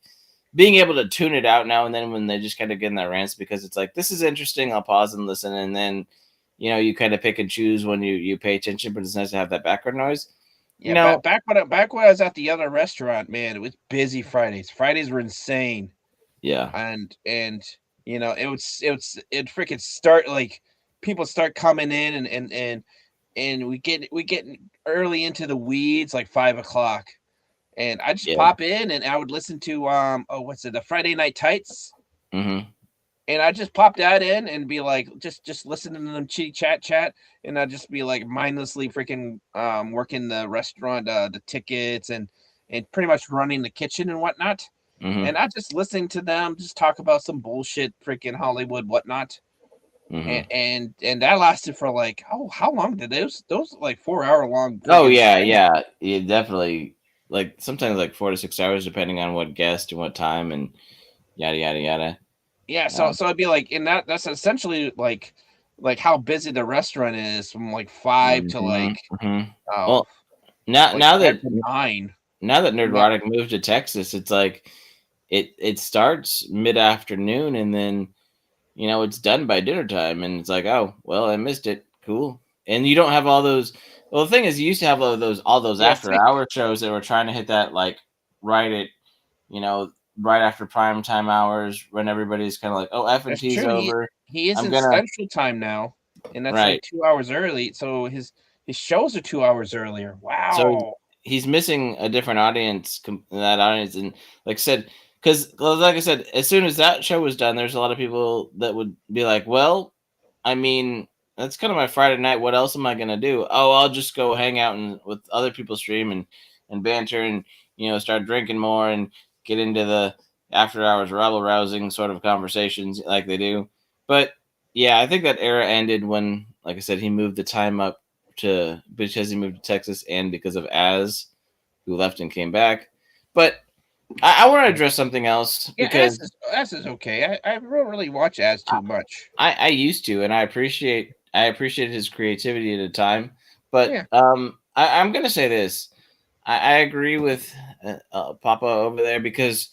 being able to tune it out now and then when they just kind of get in that rants, because it's like, this is interesting. I'll pause and listen, and then you kind of pick and choose when you pay attention. But it's nice to have that background noise. You yeah, know, back when I was at the other restaurant, man, it was busy Fridays. Fridays were insane. yeah, And it freaking start like people start coming in and we get early into the weeds like 5 o'clock, and I just yeah, pop in and I would listen to what's it, the Friday Night Tights, mm-hmm, and I just pop that in and be like just listening to them chitty chat, and I'd just be like mindlessly freaking working the restaurant, the tickets, and pretty much running the kitchen and whatnot, mm-hmm. and I just listening to them just talk about some bullshit, freaking Hollywood whatnot. Hmm. and that lasted for like, how long did those like 4 hour long Oh freaking yeah, segments? yeah, definitely. Like sometimes like 4 to 6 hours, depending on what guest and what time and yada yada yada. Yeah, so Um, so it'd be like, and that's essentially like how busy the restaurant is from like 5 to mhm, like, mhm. oh, Well, now like now 10 that to 9. now that And that, Nerdrotic moved to Texas, it's like it starts mid afternoon and then it's done by dinner time, and it's like, oh well, I missed it. Cool. And you don't have all those. Well, the thing is, you used to have all those yeah, after see, hour shows that were trying to hit that like right at you know right after prime time hours when everybody's kind of like, oh, F and that's T's true. over. He is I'm in gonna Central Time now, and that's like right. 2 hours early. So his shows are 2 hours earlier. So Wow. he's missing a different audience, that audience, and like I said, because like I said, as soon as that show was done, there's a lot of people that would be like, well, I mean, that's kind of my Friday night. What else am I gonna do? Oh, I'll just go hang out and with other people stream and banter and start drinking more and get into the after hours rabble rousing sort of conversations like they do. But yeah, I think that era ended when, like I said, he moved the time up to because he moved to Texas and because of Az, who left and came back. But I want to address something else Yeah, because S is okay. I don't really watch as too much. I used to, and I appreciate his creativity at a time. But Yeah. I'm gonna say this. I agree with Papa over there because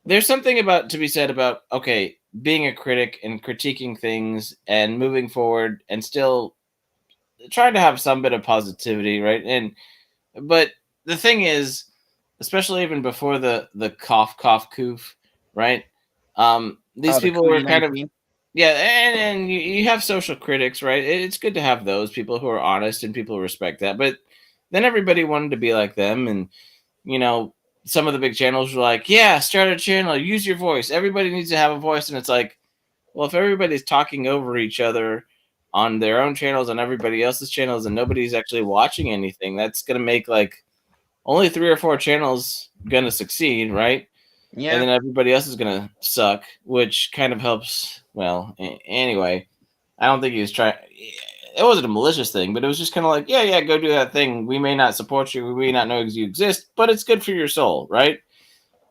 there's something about to be said about okay being a critic and critiquing things and moving forward and still trying to have some bit of positivity, right? And but the thing is, especially even before the cough coof, right? These Oh, the people were kind of COVID-19. yeah, and you have social critics, right? It's good to have those people who are honest and people who respect that. But then everybody wanted to be like them, and you know, some of the big channels were like, "Yeah, start a channel, use your voice. Everybody needs to have a voice." And it's like, well, if everybody's talking over each other on their own channels and everybody else's channels, and nobody's actually watching anything, that's gonna make like only 3 or 4 channels gonna succeed, right? And Yeah. then everybody else is gonna suck, which kind of helps. Well, anyway, I don't think he was trying. It wasn't a malicious thing, but it was just kind of like, yeah, go do that thing. We may not support you, we may not know you exist, but it's good for your soul, right?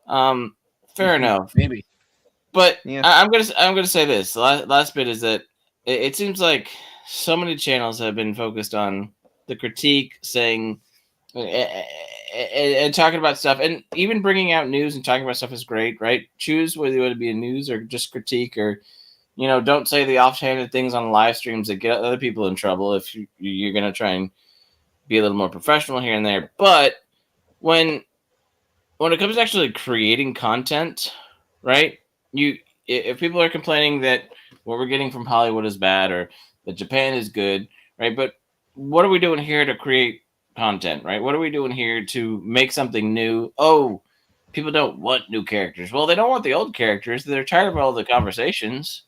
Um, Fair enough. Maybe. But Yeah. I'm gonna say this. The last bit is that it seems like so many channels have been focused on the critique, saying and talking about stuff, and even bringing out news and talking about stuff is great, right? Choose whether you want to be a news or just critique, or don't say the offhanded things on live streams that get other people in trouble if you're gonna try and be a little more professional here and there. But when when it comes to actually creating content, right? You if people are complaining that what we're getting from Hollywood is bad or that Japan is good, right? But what are we doing here to create content, right? What are we doing here to make something new? Oh, people don't want new characters. Well, they don't want the old characters. They're tired of all the conversations.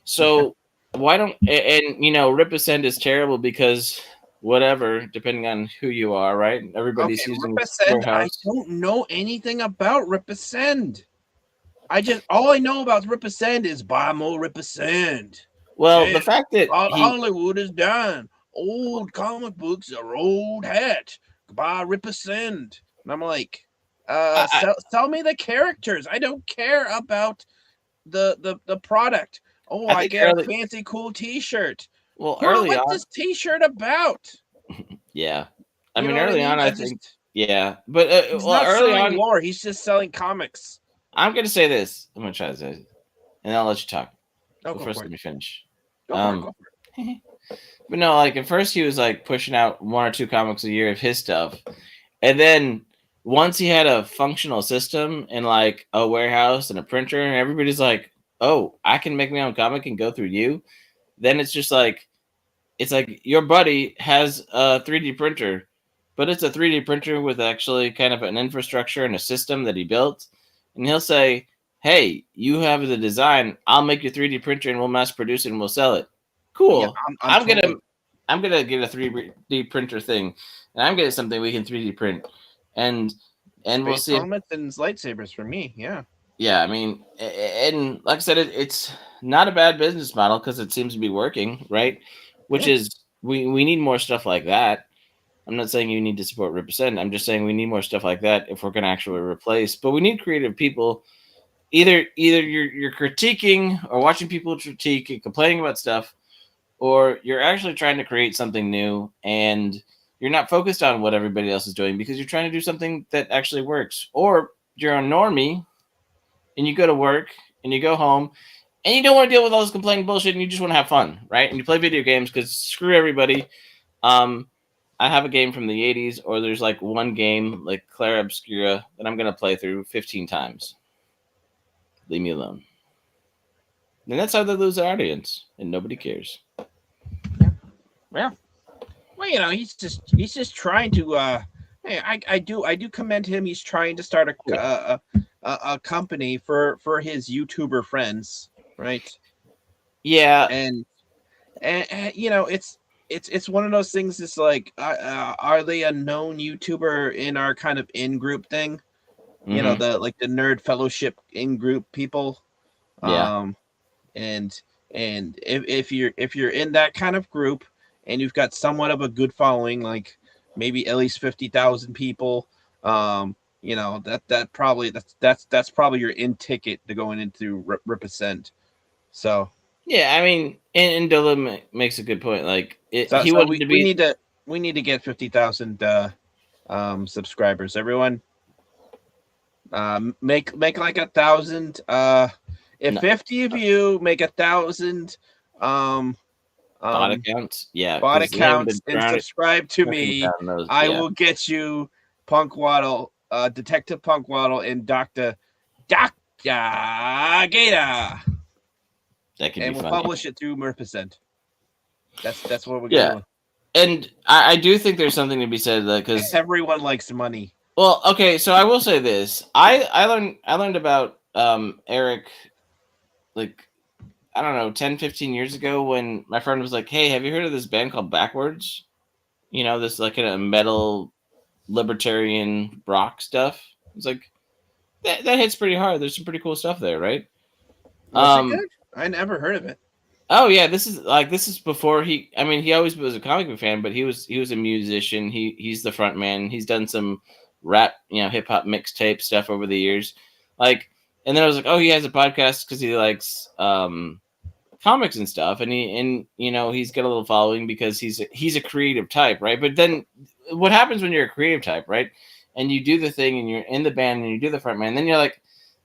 So why don't and Rip Ascend is terrible because whatever, depending on who you are, right? Okay, Everybody's using Represent. I warehouse. don't know anything about Represent. I just, all I know about Represent is buy more Represent. Well, Yeah, the fact that he, Hollywood is done. Old comic books are old hat. Buy Represent. And I'm like, I, sell me the characters. I don't care about the product. Oh, I I think get a fancy cool T-shirt. early What's on, this T-shirt about? yeah. I You mean, know what I early on, mean? I I think, just, yeah. But he's well, not early selling on, lore. He's just selling comics. I'm gonna say this. I'm gonna try to say, it, and I'll let you talk. Oh, But go first, for it. let me finish. Go for it. Um, Go for it. but no, like at first he was like pushing out 1 or 2 comics a year of his stuff, and then once he had a functional system and like a warehouse and a printer, and everybody's like, "Oh, I can make my own comic and go through you." Then it's like your buddy has a 3D printer, but it's a 3D printer with actually kind of an infrastructure and a system that he built. And he'll say, "Hey, you have the design. I'll make your 3D printer and we'll mass produce it and we'll sell it." Yeah, Cool. I'm I'm gonna totally. I'm gonna get a 3D printer thing, and I'm getting something we can 3D print, and we'll Space see if helmets and lightsabers for me. Yeah. Yeah, I mean, and like I said, it's not a bad business model because it seems to be working, right? Which Yeah. is we need more stuff like that. I'm not saying you need to support represent. I'm just saying we need more stuff like that if we're going to actually replace. But we need creative people. Either you're critiquing or watching people critique and complaining about stuff, or you're actually trying to create something new and you're not focused on what everybody else is doing because you're trying to do something that actually works. Or you're a normie and you go to work and you go home and you don't want to deal with all this complaining bullshit and you just want to have fun, right? And you play video games because screw everybody. Um, I have a game from the 80s, or there's like one game like Clara Obscura that I'm going to play through 15 times. Leave me alone. And that's how they lose their audience, and nobody cares. Yeah. Well, well, he's just trying to. Hey, I do commend him. He's trying to start a company for his YouTuber friends, right? Yeah, And it's one of those things. It's like, are they a known YouTuber in our kind of in group thing? mm-hmm. The nerd fellowship in group people. Yeah, Um, and if you're in that kind of group and you've got somewhat of a good following, like maybe at least 50,000 people, that's probably your in ticket to going into represent. So yeah. I mean, and Dilla makes a good point. Like, so he so wanted we, to we be need to we need to get 50,000 subscribers. Everyone, make like 1,000. If no, 50 of you make 1,000 um bot um accounts. Yeah, bot because they haven't been accounts and subscribe to tracking me, down those. I Yeah, will get you Punk Waddle, Detective Punk Waddle, and Doctor Gator, that could be and we'll funny. publish it through Merpercent. That's what we're gonna Yeah, do. and I do think there's something to be said because Everyone likes money. well, okay, so I will say this. I learned about Eric like I don't know 10, 15 years ago when my friend was like, "Hey, have you heard of this band called Backwards? This like kind of metal libertarian rock stuff." It's like that hits pretty hard. There's some pretty cool stuff there, right? Was it Um good? I never heard of it. oh yeah, this is before he always was a comic book fan, but he was a musician. He's the front man. He's done some rap, hip hop mixtape stuff over the years. Like and then I was like, "Oh, he has a podcast cuz he likes comics and stuff." And he's got a little following because he's a creative type, right? But then what happens when you're a creative type, right? And you do the thing and you're in the band and you do the front man, and then you're like,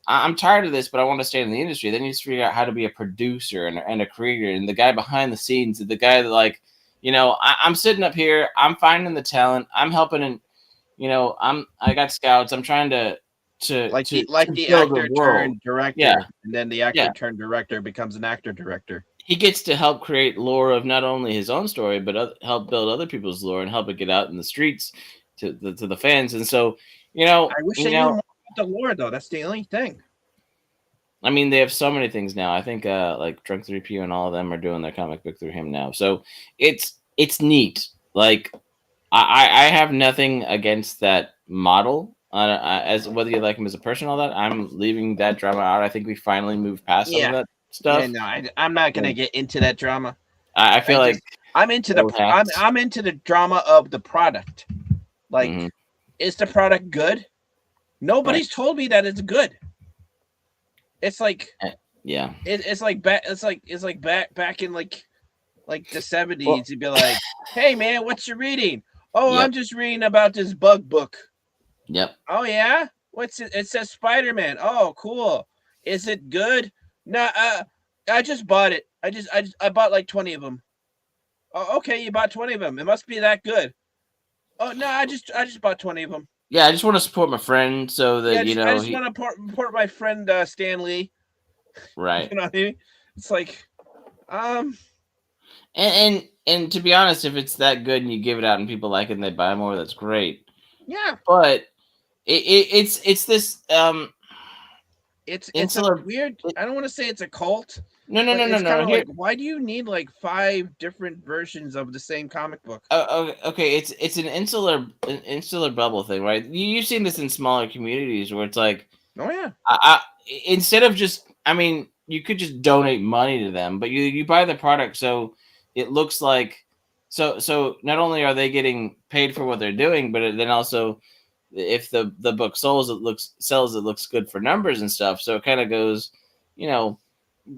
I'm tired of this, but I want to stay in the industry. Then you just figure out how to be a producer and a creator and the guy behind the scenes, the guy that I'm sitting up here, I'm finding the talent, I'm helping, and I got scouts. I'm trying to Like the build a actor world. turned Yeah, director, and then the yeah. actor turned director becomes an actor director. He gets to help create lore of not only his own story, but help build other people's lore and help it get out in the streets to the fans. And so, I wish I knew more about the lore, though. That's the only thing. I mean, they have so many things now. I think like Drunk 3PU and all of them are doing their comic book through him now. So it's neat. Like I have nothing against that model. As whether you like him as a person, all that, I'm leaving that drama out. I think we finally moved past some of Yeah. that Yeah, stuff. no, I'm not gonna get into that drama. I I feel like just I'm into the old I'm hats. I'm into the drama of the product. Like, Mhm, is the product good? right. Nobody's told me that it's good. It's like Yeah. it's like back in like the Well, 70s. You'd be like, "Hey man, what you reading?" "Oh, yep. I'm just reading about this bug book." Yep. "Oh yeah, what's it?" "It says Spider-Man." "Oh, cool. Is it good?" "Nah, I just bought it. I bought like 20 of them." "Oh, okay, you bought 20 of them. It must be that good." "Oh no, I just bought 20 of them." Yeah. I just want to support my friend so that Yeah, I just he want to report my friend Stan Lee. right. You know what I mean? It's like, um, And to be honest, if it's that good and you give it out and people like it and they buy more, that's great. yeah, But it's this it's a insular. weird. it- I don't want to say it's a cult, no, no, but no, no, it's kind no. of Here, like, why do you need like 5 different versions of the same comic book? okay. It's an insular bubble thing, right? You've seen this in smaller communities where it's like Oh yeah, instead of just, I mean, you could just donate money to them, but you buy the product so it looks like, so not only are they getting paid for what they're doing, but then also if the book sells, it looks good for numbers and stuff. So it kind of goes, you know,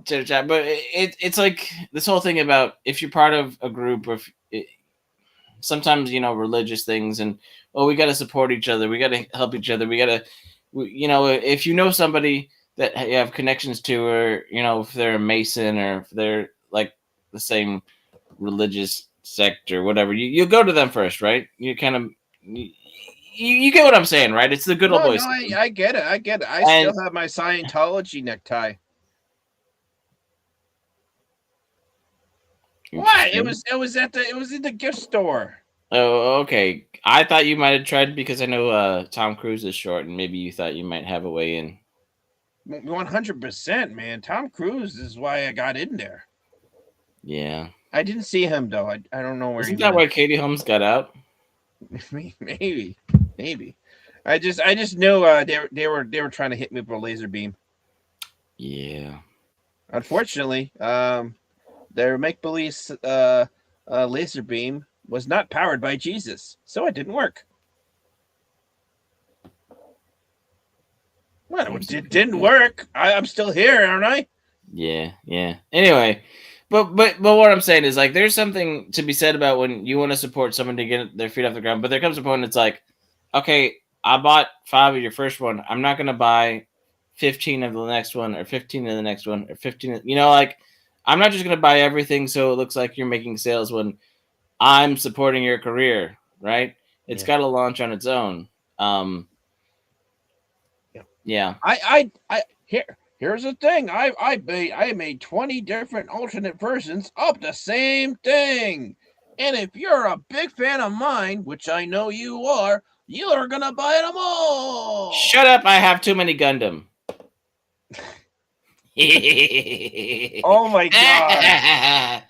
to chat. But it's like this whole thing about if you're part of a group, or sometimes, religious things, and we got to support each other, we got to help each other, we got to, if you know somebody that you have connections to, or if they're a Mason, or if they're like the same religious sect or whatever, you go to them first, right? You kind of you get what I'm saying, right? It's the good old No, boys. no, I get it. I get it. I And still have my Scientology necktie. What? It was in the gift store. Oh, okay. I thought you might have tried, because I know Tom Cruise is short, and maybe you thought you might have a way in. 100%, man. Tom Cruise is why I got in there. Yeah. I didn't see him though. I don't know where Isn't he that went. why Katie Holmes got out? Maybe. I just knew they were trying to hit me with a laser beam. Yeah. Unfortunately, their make believe laser beam was not powered by Jesus, so it didn't work. Well, it didn't work. I'm still here, aren't I? Yeah. Anyway, but what I'm saying is, like, there's something to be said about when you want to support someone to get their feet off the ground. But there comes a point, it's like, okay, I bought 5 of your first one. I'm not gonna buy 15 of the next one, or 15 of the next one, or 15. Like, I'm not just gonna buy everything so it looks like you're making sales when I'm supporting your career, right? It's got to launch on its own. Yeah. Here's the thing. I made 20 different alternate versions of the same thing. And if you're a big fan of mine, which I know you are gonna buy them all. Shut up! I have too many Gundam. Oh my god.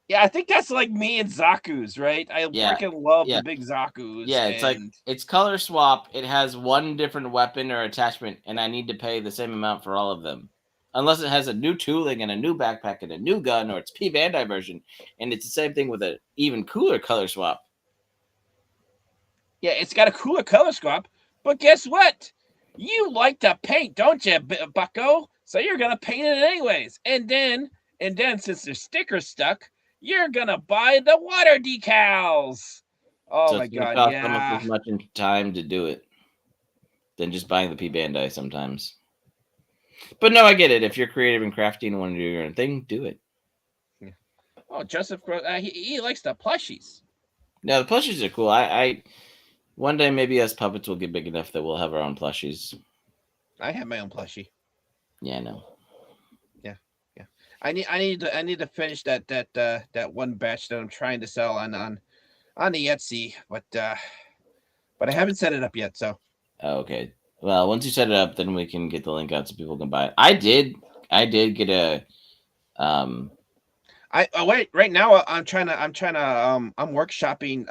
Yeah, I think that's like me and Zaku's, right? I freaking love the big Zaku's. Yeah, it's like, it's color swap. It has one different weapon or attachment, and I need to pay the same amount for all of them. Unless it has a new tooling and a new backpack and a new gun, or it's P Bandai version, and it's the same thing with an even cooler color swap. Yeah, it's got a cooler color swap, but guess what? You like to paint, don't you, bucko? So you're gonna paint it anyways. And then since there's stickers stuck, you're gonna buy the water decals. Oh So my it's gonna god, cost yeah. almost as much in time to do it than just buying the P Bandai sometimes. But no, I get it. If you're creative and crafty and want to do your own thing, do it. Yeah. Oh, Joseph, he likes the plushies. No, the plushies are cool. I one day maybe us puppets will get big enough that we'll have our own plushies. I have my own plushie. Yeah, I know. Yeah. I need to finish that one batch that I'm trying to sell on the Etsy, but I haven't set it up yet. So. Okay. Well, once you set it up, then we can get the link out so people can buy it. I did get a wait, right now I'm workshopping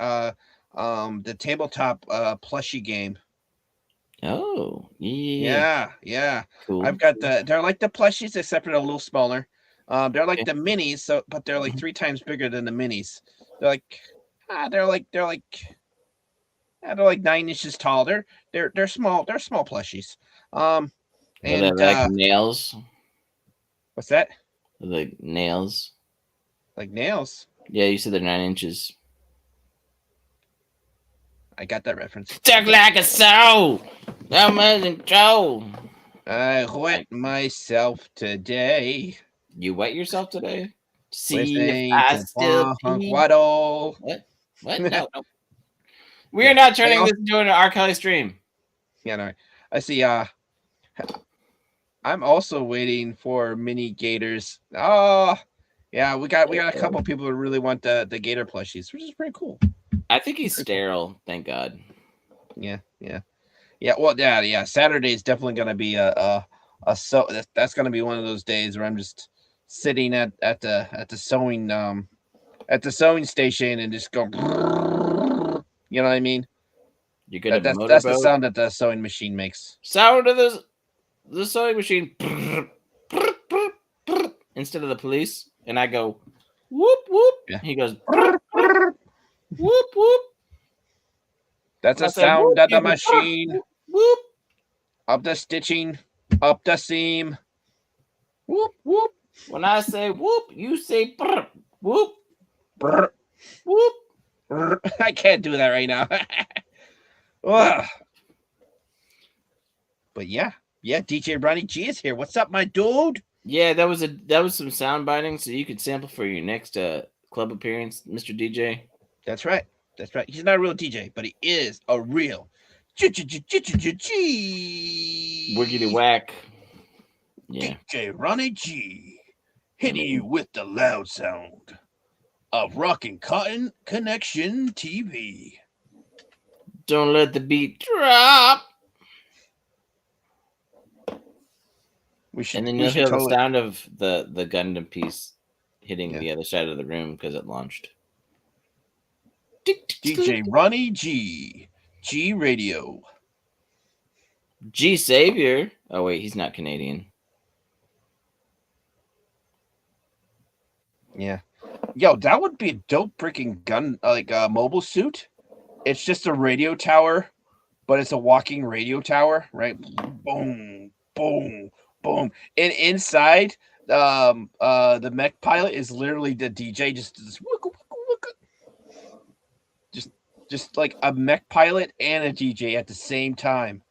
the tabletop plushie game. Oh, yeah. Cool. I've got they're like the plushies except they're a little smaller. They're like the minis, but they're like 3 times bigger than the minis. They're like 9 inches tall. They're small. They're small plushies. And like nails. What's that? Like nails. Like nails. Yeah, you said they're 9 inches. I got that reference. Talk like a soul. I'm in control. I wet myself today. You wet yourself today? See if I still Waddle. What? No. We are not turning this into an R. Kelly stream. Yeah, no. I see. I'm also waiting for mini Gators. Oh, yeah. We got a couple people who really want the Gator plushies, which is pretty cool. I think he's sterile. Thank God. Yeah. Well, yeah. Saturday is definitely going to be that's going to be one of those days where I'm just sitting at the sewing station and just go. You know what I mean? You're gonna that's the sound that the sewing machine makes. Sound of the the sewing machine instead of the police, and I go whoop whoop. Yeah. He goes whoop whoop. That's And I a say sound whoop. that You the go machine whoop. of the stitching up the seam. Whoop whoop. When I say whoop, you say whoop Brr, whoop. brr. I can't do that right now. Ugh. But yeah, DJ Ronnie G is here. What's up, my dude? Yeah, that was some sound biting, so you could sample for your next club appearance, Mr. DJ. That's right. That's right. He's not a real DJ, but he is a real Wiggity G. whack. Yeah. DJ Ronnie G. I Hitting you mean, with the loud sound of Rockin' Cotton Connection TV. don't let the beat drop. And then you'll hear the sound of the Gundam piece hitting the other side of the room because it launched. DJ Ronnie G. G Radio. G Savior. Oh wait, he's not Canadian. Yeah. Yo, that would be a dope freaking gun, like a mobile suit. It's just a radio tower, but it's a walking radio tower, right? Boom, boom, boom. And inside, the mech pilot is literally the DJ, just like a mech pilot and a DJ at the same time.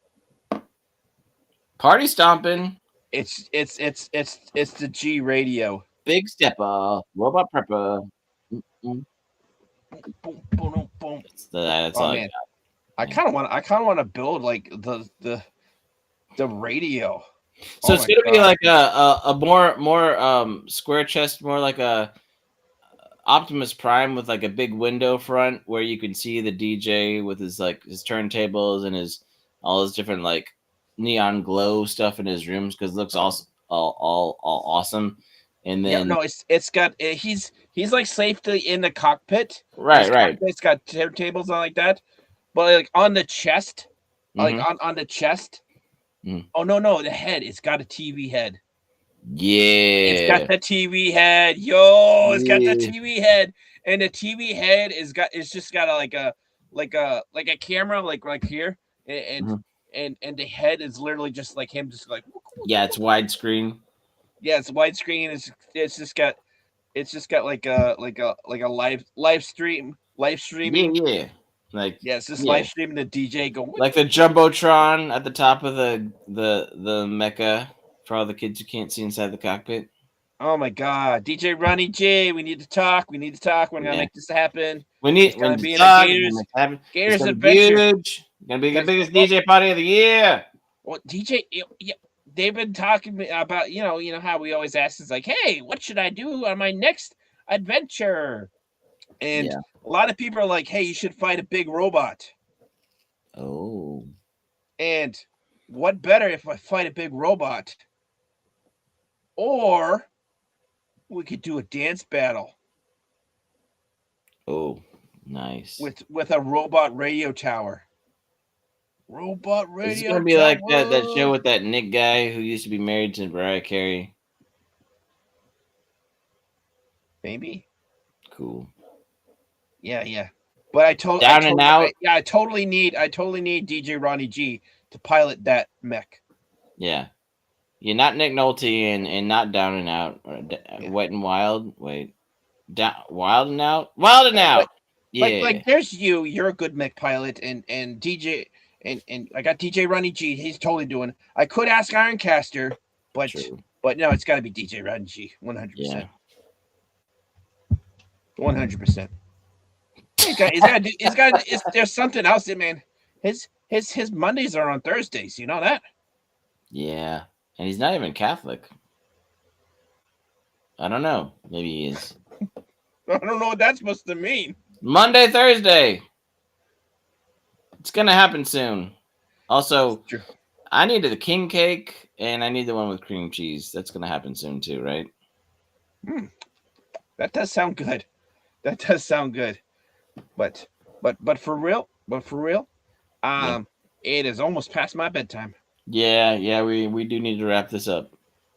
Party stomping. It's the G radio. Big stepper. Robot prepper. Boom, boom, boom, boom. That's all. Man. I kind of want to build like the radio. So it's gonna be like a more square chest, more like a Optimus Prime with like a big window front where you can see the DJ with his turntables and his all his different like neon glow stuff in his rooms because it looks all awesome. And then it's got he's like safely in the cockpit. Right. It's got tables on like that, but like on the chest, like on the chest. Mm. Oh no, the head. It's got a TV head. Yeah, it's got the TV head. Yo, it's got the TV head, and the TV head it's just got a camera like here, and the head is literally just like him, just like it's widescreen. Yeah, it's widescreen. It's just got like a live streaming. Yeah. It's just live streaming the DJ going like the jumbotron at the top of the mecha for all the kids who can't see inside the cockpit. Oh my God, DJ Ronnie J, we need to talk. We're gonna make this happen. We need to be in a Gators Adventure. Huge. Gonna be the biggest DJ party of the year. Well, DJ, they've been talking about you know how we always ask is like, hey, what should I do on my next adventure? And a lot of people are like, hey, you should fight a big robot. Oh. And what better if I fight a big robot? Or we could do a dance battle. Oh, nice. With a robot radio tower. Robot radio. It's gonna be like that show with that Nick guy who used to be married to Mariah Carey. Maybe. Cool. Yeah. But I totally need DJ Ronnie G to pilot that mech. Yeah. You're not Nick Nolte and not Down and Out. Wet and Wild. Wait. Wild and Out? Wild and Out! Yeah. Like there's you. You're a good mech pilot. And DJ... And I got DJ Ronnie G. He's totally doing it. I could ask Ironcaster, but no, it's got to be DJ Ronnie G. 100%. 100%. There's something else, man. His Mondays are on Thursdays. You know that? Yeah, and he's not even Catholic. I don't know. Maybe he is. I don't know what that's supposed to mean. Monday, Thursday. It's gonna happen soon. Also, I needed a king cake, and I need the one with cream cheese. That's gonna happen soon too, right? That does sound good. But for real, it is almost past my bedtime. Yeah, we do need to wrap this up.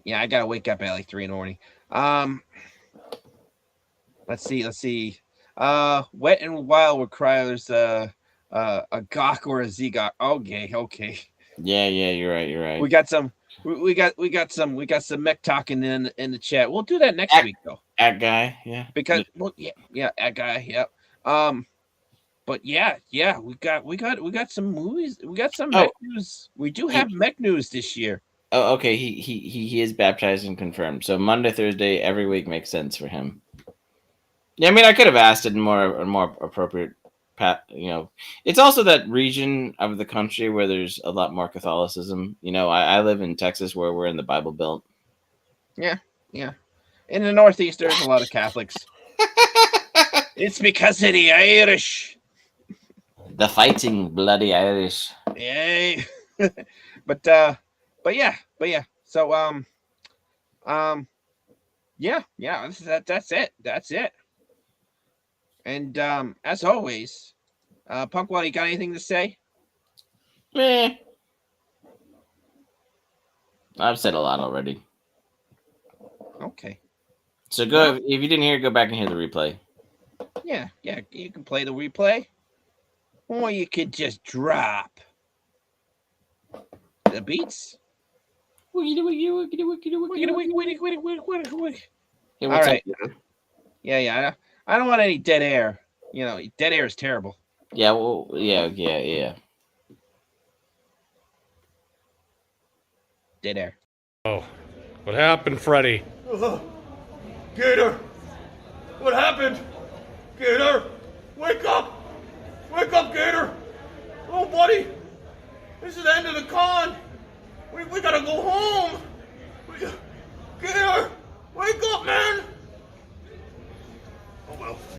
Yeah, I gotta wake up at like 3 in the morning. Um, let's see. Wet and Wild requires a Gawk or a Zegok. Okay. Yeah, you're right. We got some. We got some mech talking in the chat. We'll do that next week though. At guy, yeah. Because that guy, yep. But yeah, we got some movies. We got some mech news. We do have mech news this year. Oh, okay. He is baptized and confirmed. So Monday, Thursday, every week makes sense for him. Yeah, I mean, I could have asked it in more appropriate. It's also that region of the country where there's a lot more Catholicism. I live in Texas, where we're in the Bible Belt. Yeah. In the Northeast, there's a lot of Catholics. It's because of the Irish. The fighting bloody Irish. Yay. but yeah. So yeah. That's it. And as always, Punkwell, you got anything to say? Meh. I've said a lot already. Okay. So if you didn't hear it, go back and hear the replay. Yeah, you can play the replay. Or you could just drop the beats. Wiggity. Hey, All right. Yeah. I don't want any dead air. Dead air is terrible. Yeah, well, yeah. Dead air. Oh, what happened, Freddy? Gator! What happened? Gator! Wake up! Wake up, Gator! Oh, buddy! This is the end of the con! We gotta go home! Gator! Wake up, man!